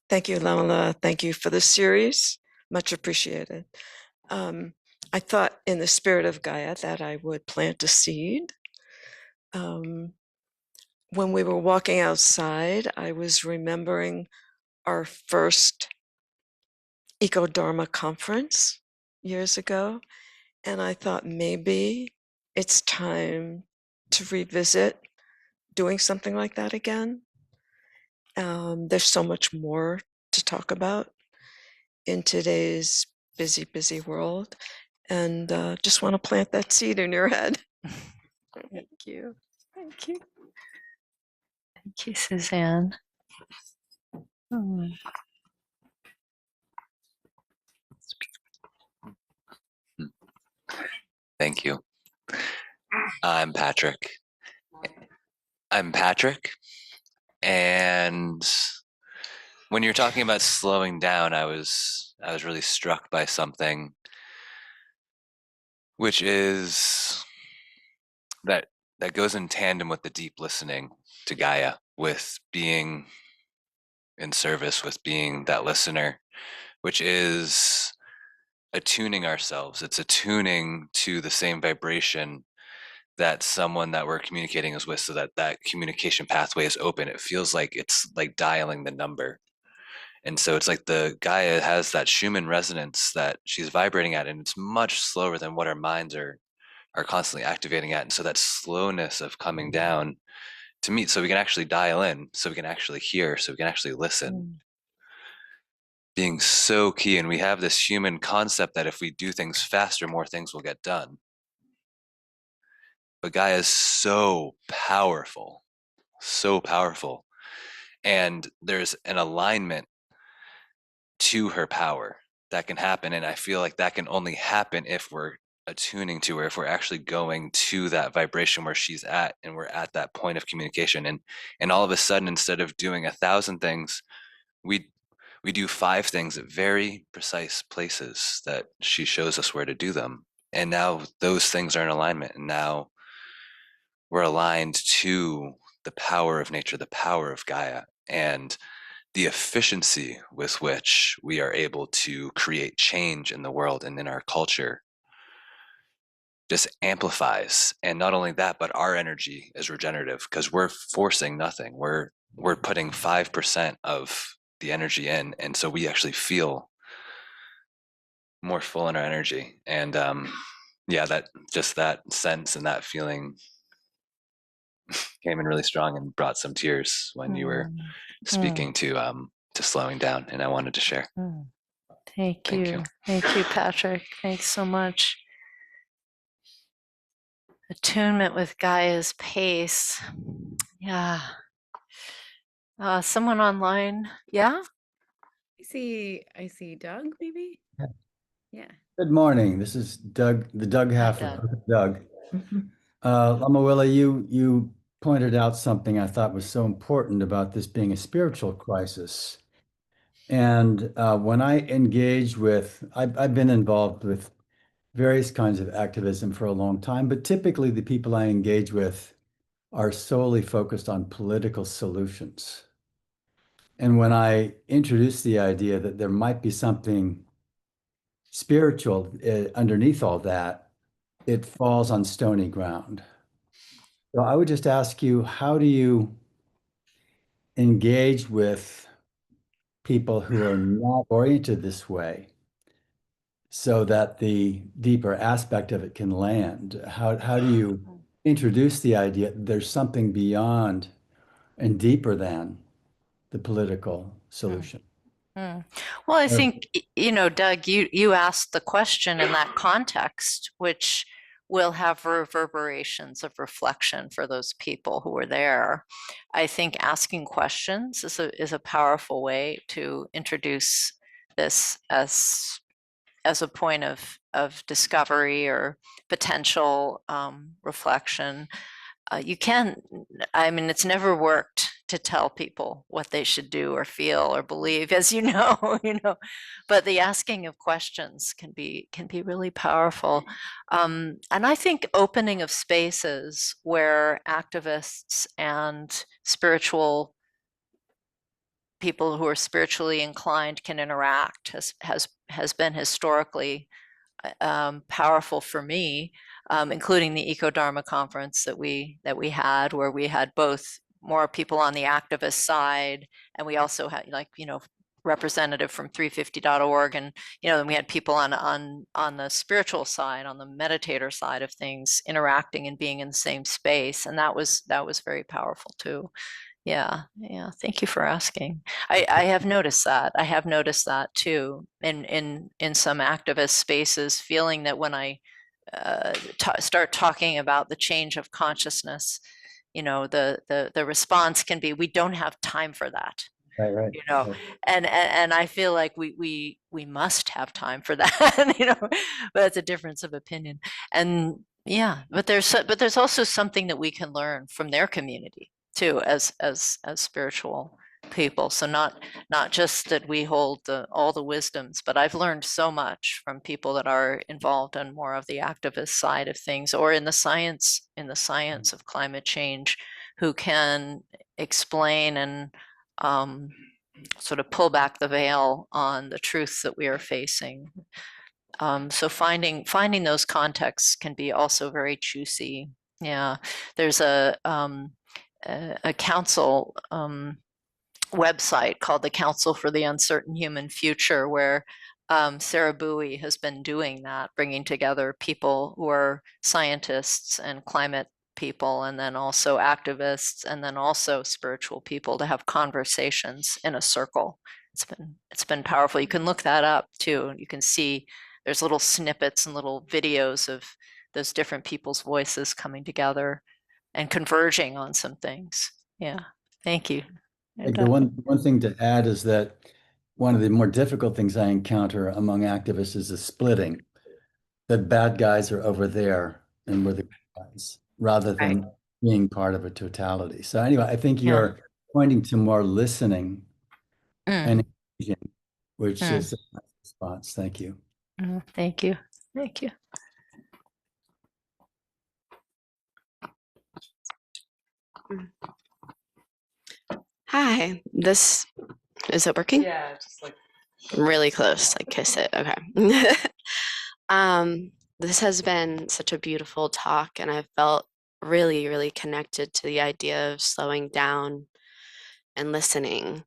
Thank you, Lama. Thank you for the series. Much appreciated. I thought in the spirit of Gaia that I would plant a seed. When we were walking outside, I was remembering our first eco-Dharma conference years ago. And I thought maybe it's time to revisit doing something like that again. There's so much more to talk about in today's busy, busy world. And just want to plant that seed in your head. Thank you. Thank you. Thank you, Suzanne. Mm. Thank you. I'm Patrick. I'm Patrick. And when you're talking about slowing down, I was really struck by something, which is that goes in tandem with the deep listening to Gaia, with being in service, with being that listener, which is attuning ourselves. It's attuning to the same vibration that someone that we're communicating is with, so that that communication pathway is open. It feels like it's like dialing the number. And so it's like the Gaia has that Schumann resonance that she's vibrating at, and it's much slower than what our minds are constantly activating at. And so that slowness of coming down to meet, so we can actually dial in, so we can actually hear, so we can actually listen, being so key. And we have this human concept that if we do things faster, more things will get done. But Gaia is so powerful, so powerful. And there's an alignment to her power that can happen. And I feel like that can only happen if we're attuning to her, if we're actually going to that vibration where she's at, and we're at that point of communication. And all of a sudden, instead of doing 1,000 things, we do 5 things at very precise places that she shows us where to do them. And now those things are in alignment. And now we're aligned to the power of nature, the power of Gaia, and the efficiency with which we are able to create change in the world and in our culture just amplifies. And not only that, but our energy is regenerative, because we're forcing nothing. We're putting 5% of the energy in, and so we actually feel more full in our energy. And yeah, that just that sense and that feeling came in really strong and brought some tears when you were speaking to slowing down, and I wanted to share. Thank you. Thank you, Patrick. Thanks so much. Attunement with Gaia's pace. Yeah. Someone online? Yeah. I see Doug, maybe? Yeah. Yeah. Good morning. This is Doug, the Doug half Doug. of Doug. Lama Willa, you pointed out something I thought was so important about this being a spiritual crisis. And when I engage with, I've been involved with various kinds of activism for a long time, but typically the people I engage with are solely focused on political solutions. And when I introduce the idea that there might be something spiritual underneath all that, it falls on stony ground. So I would just ask you, how do you engage with people who are not oriented this way so that the deeper aspect of it can land? How do you introduce the idea that there's something beyond and deeper than the political solution? Well, I think, Doug, you asked the question in that context, which will have reverberations of reflection for those people who are there. I think asking questions is a powerful way to introduce this as a point of discovery or potential reflection. you can, I mean, it's never worked to tell people what they should do or feel or believe, as you know, but the asking of questions can be really powerful. And I think opening of spaces where activists and spiritual people who are spiritually inclined can interact has been historically powerful for me, including the eco-Dharma conference that we had, where we had both more people on the activist side, and we also had, like, representative from 350.org, and then we had people on the spiritual side, on the meditator side of things, interacting and being in the same space, and that was very powerful too. Yeah. Thank you for asking. I have noticed that. I have noticed that too in some activist spaces, feeling that when I start talking about the change of consciousness, the response can be, we don't have time for that. Right. And I feel like we must have time for that, but that's a difference of opinion. And yeah, but there's also something that we can learn from their community too, as spiritual people. So not just that we hold all the wisdoms, but I've learned so much from people that are involved in more of the activist side of things, or in the science of climate change, who can explain and sort of pull back the veil on the truths that we are facing. So finding those contexts can be also very juicy. Yeah, there's a council website called the Council for the Uncertain Human Future, where Sarah Bowie has been doing that, bringing together people who are scientists and climate people, and then also activists, and then also spiritual people, to have conversations in a circle. It's been powerful. You can look that up too. You can see there's little snippets and little videos of those different people's voices coming together and converging on some things. Yeah. Thank you. Like the one thing to add is that one of the more difficult things I encounter among activists is the splitting. That bad guys are over there and we're the good guys, rather than being part of a totality. So anyway, I think you're pointing to more listening and engaging, which is a nice response. Thank you. Thank you. Thank you. Hi, is it working? Yeah, just like Really close, like kiss it. Okay. This has been such a beautiful talk, and I felt really, really connected to the idea of slowing down and listening.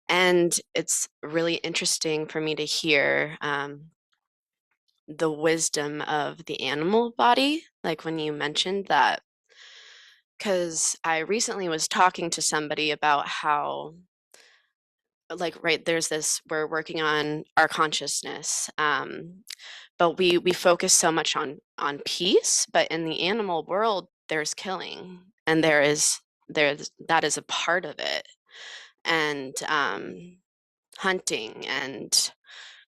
And it's really interesting for me to hear the wisdom of the animal body, like when you mentioned that, because I recently was talking to somebody about how, like, right, there's this, we're working on our consciousness, but we focus so much on peace, but in the animal world there's killing, and there's that is a part of it, and hunting and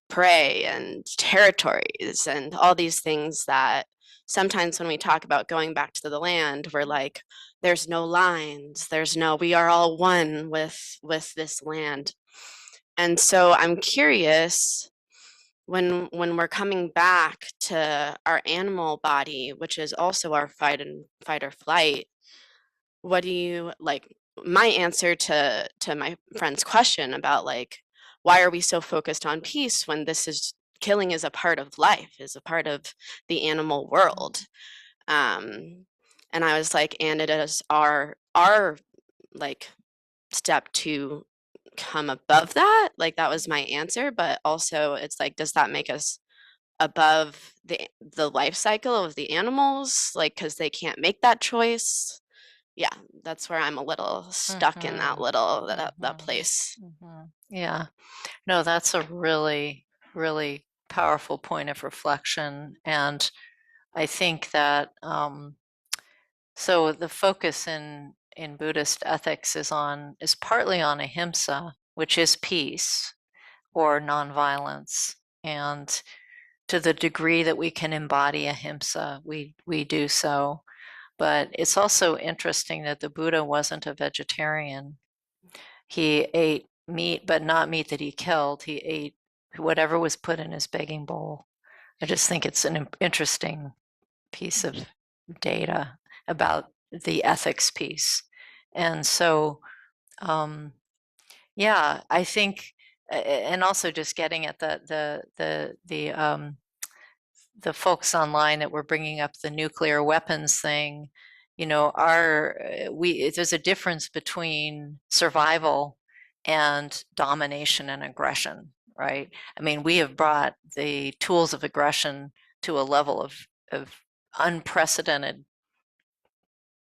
prey and territories and all these things that sometimes when we talk about going back to the land, we're like, there's no lines, we are all one with this land. And so I'm curious, when we're coming back to our animal body, which is also our fight or flight, what do you like? My answer to my friend's question about, like, why are we so focused on peace when killing is a part of life, is a part of the animal world? And I was like, and it is our like step to come above that. Like, that was my answer, but also it's like, does that make us above the life cycle of the animals, like, because they can't make that choice? Yeah, that's where I'm a little stuck in that little that place. Yeah, no, that's a really, really powerful point of reflection. And I think that so the focus in Buddhist ethics is partly on ahimsa, which is peace or nonviolence. And to the degree that we can embody ahimsa, we do so. But it's also interesting that the Buddha wasn't a vegetarian. He ate meat, but not meat that he killed. He ate whatever was put in his begging bowl. I just think it's an interesting piece of data about the ethics piece. And so, yeah, I think, and also just getting at the folks online that were bringing up the nuclear weapons thing, you know, there's a difference between survival and domination and aggression, right? I mean, we have brought the tools of aggression to a level of unprecedented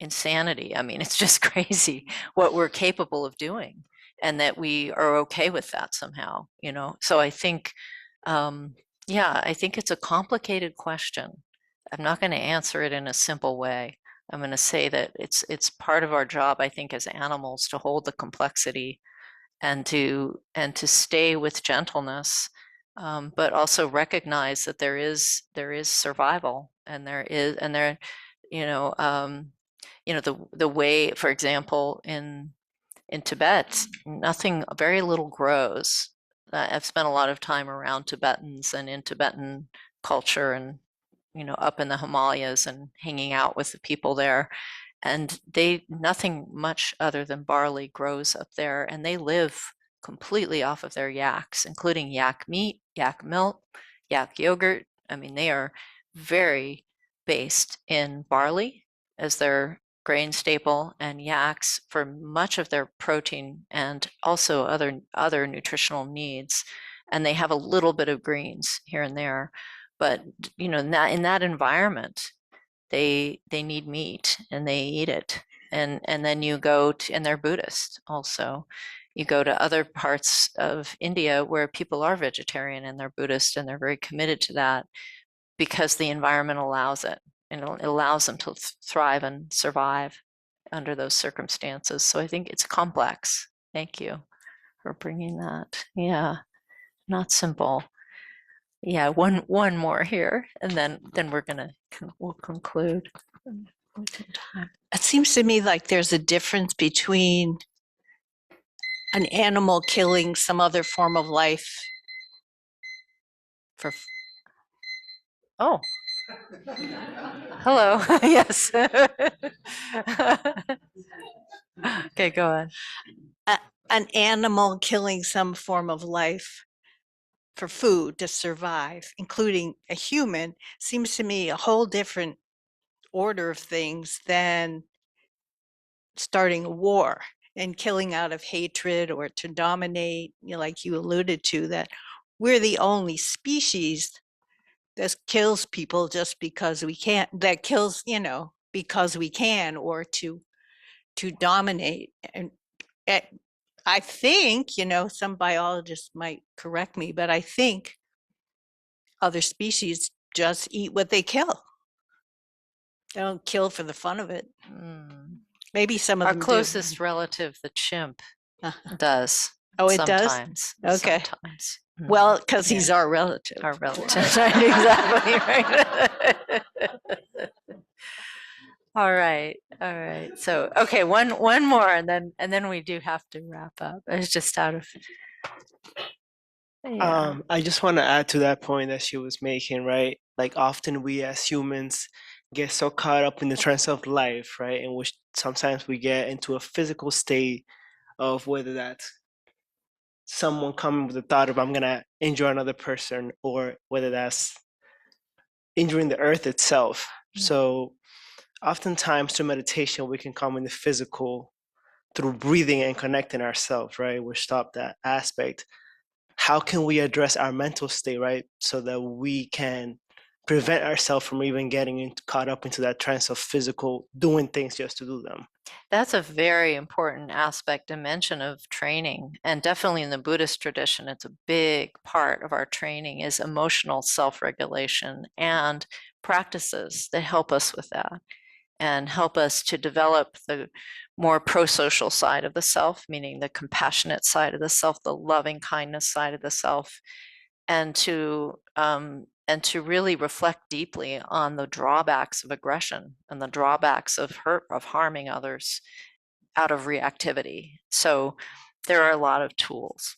insanity. I mean, it's just crazy what we're capable of doing, and that we are okay with that somehow, you know? So I think, yeah, I think it's a complicated question. I'm not going to answer it in a simple way. I'm going to say that it's part of our job, I think, as animals, to hold the complexity and to stay with gentleness, but also recognize that there is survival, and you know, the way, for example, in Tibet, nothing, very little grows. I've spent a lot of time around Tibetans and in Tibetan culture, and you know, up in the Himalayas and hanging out with the people there. And nothing much other than barley grows up there, and they live completely off of their yaks, including yak meat, yak milk, yak yogurt. I mean, they are very based in barley as their grain staple, and yaks for much of their protein and also other nutritional needs. And they have a little bit of greens here and there, but you know, in that environment, they need meat and they eat it. And then you go to, and they're Buddhist also. You go to other parts of India where people are vegetarian and they're Buddhist, and they're very committed to that because the environment allows it, and it allows them to thrive and survive under those circumstances. So I think it's complex. Thank you for bringing that. Yeah, not simple. Yeah, one more here, and then we'll conclude. It seems to me like there's a difference between an animal killing some other form of life for. Oh, hello. Yes. Okay, go on. An animal killing some form of life for food to survive, including a human, seems to me a whole different order of things than starting a war and killing out of hatred or to dominate, you know, like you alluded to, that we're the only species that kills people just because we can, that kills, you know, because we can, or to dominate. And I think, you know, some biologists might correct me, but I think other species just eat what they kill. They don't kill for the fun of it. Maybe some of Our them closest relative, the chimp, does. Oh, it does? sometimes. Okay. Sometimes. Well, because he's our relative. Our relative. Right, exactly. Right. All right. All right. So, okay, one more, and then we do have to wrap up. It's just out of. Yeah. I just want to add to that point that she was making, right? Like often we as humans get so caught up in the trends of life, right? In which sometimes we get into a physical state of whether that's someone coming with the thought of I'm gonna injure another person, or whether that's injuring the earth itself. So oftentimes through meditation we can come in the physical through breathing and connecting ourselves, right? We stop that aspect. How can we address our mental state, right? So that we can prevent ourselves from even getting caught up into that trance of physical doing things just to do them. That's a very important aspect, dimension of training. And definitely in the Buddhist tradition, it's a big part of our training is emotional self-regulation and practices that help us with that and help us to develop the more pro-social side of the self, meaning the compassionate side of the self, the loving kindness side of the self, and to and to really reflect deeply on the drawbacks of aggression and the drawbacks of hurt, of harming others out of reactivity. So there are a lot of tools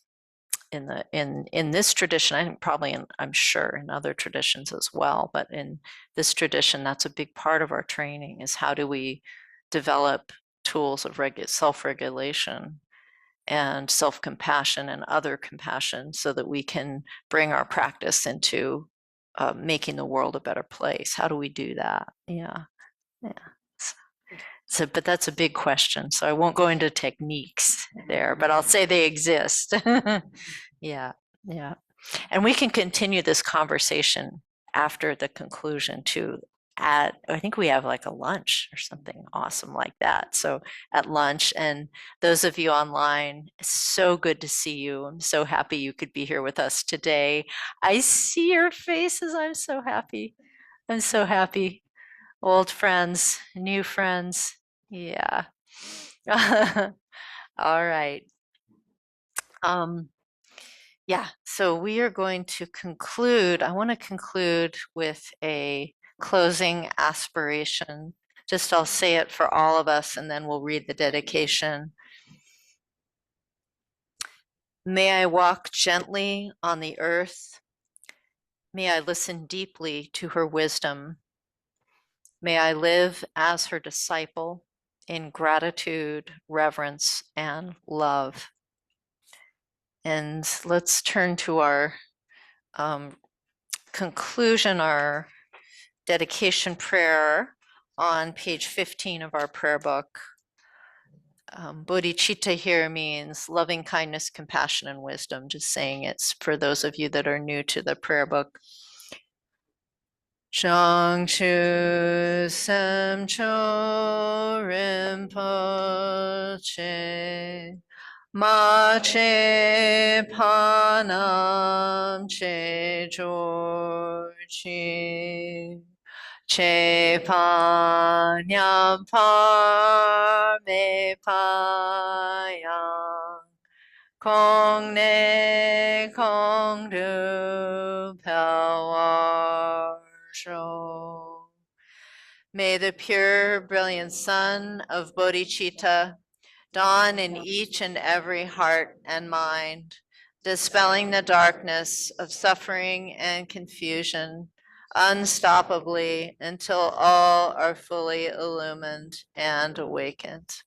in this tradition. I think probably I'm sure in other traditions as well, but in this tradition, that's a big part of our training, is how do we develop tools of self-regulation and self-compassion and other compassion so that we can bring our practice into making the world a better place. How do we do that? Yeah. So, but that's a big question. So I won't go into techniques there, but I'll say they exist. Yeah. And we can continue this conversation after the conclusion too. I think we have like a lunch or something awesome like that. So at lunch, and those of you online, it's so good to see you. I'm so happy you could be here with us today. I see your faces. I'm so happy. Old friends, new friends. Yeah. All right. Yeah, so we are going to conclude. I want to conclude with a closing aspiration. Just I'll say it for all of us and then we'll read the dedication. May I walk gently on the earth. May I listen deeply to her wisdom. May I live as her disciple in gratitude, reverence, and love. And let's turn to our conclusion, our dedication prayer on page 15 of our prayer book. Bodhicitta here means loving kindness, compassion, and wisdom. Just saying it's for those of you that are new to the prayer book. Changshu Semcho Rinpoche Ma Che Panam Che Jorchi Che Panyam Par Me Payang Kong Ne Kong Du Pelwar Shou. May the pure, brilliant sun of bodhicitta dawn in each and every heart and mind, dispelling the darkness of suffering and confusion unstoppably until all are fully illumined and awakened.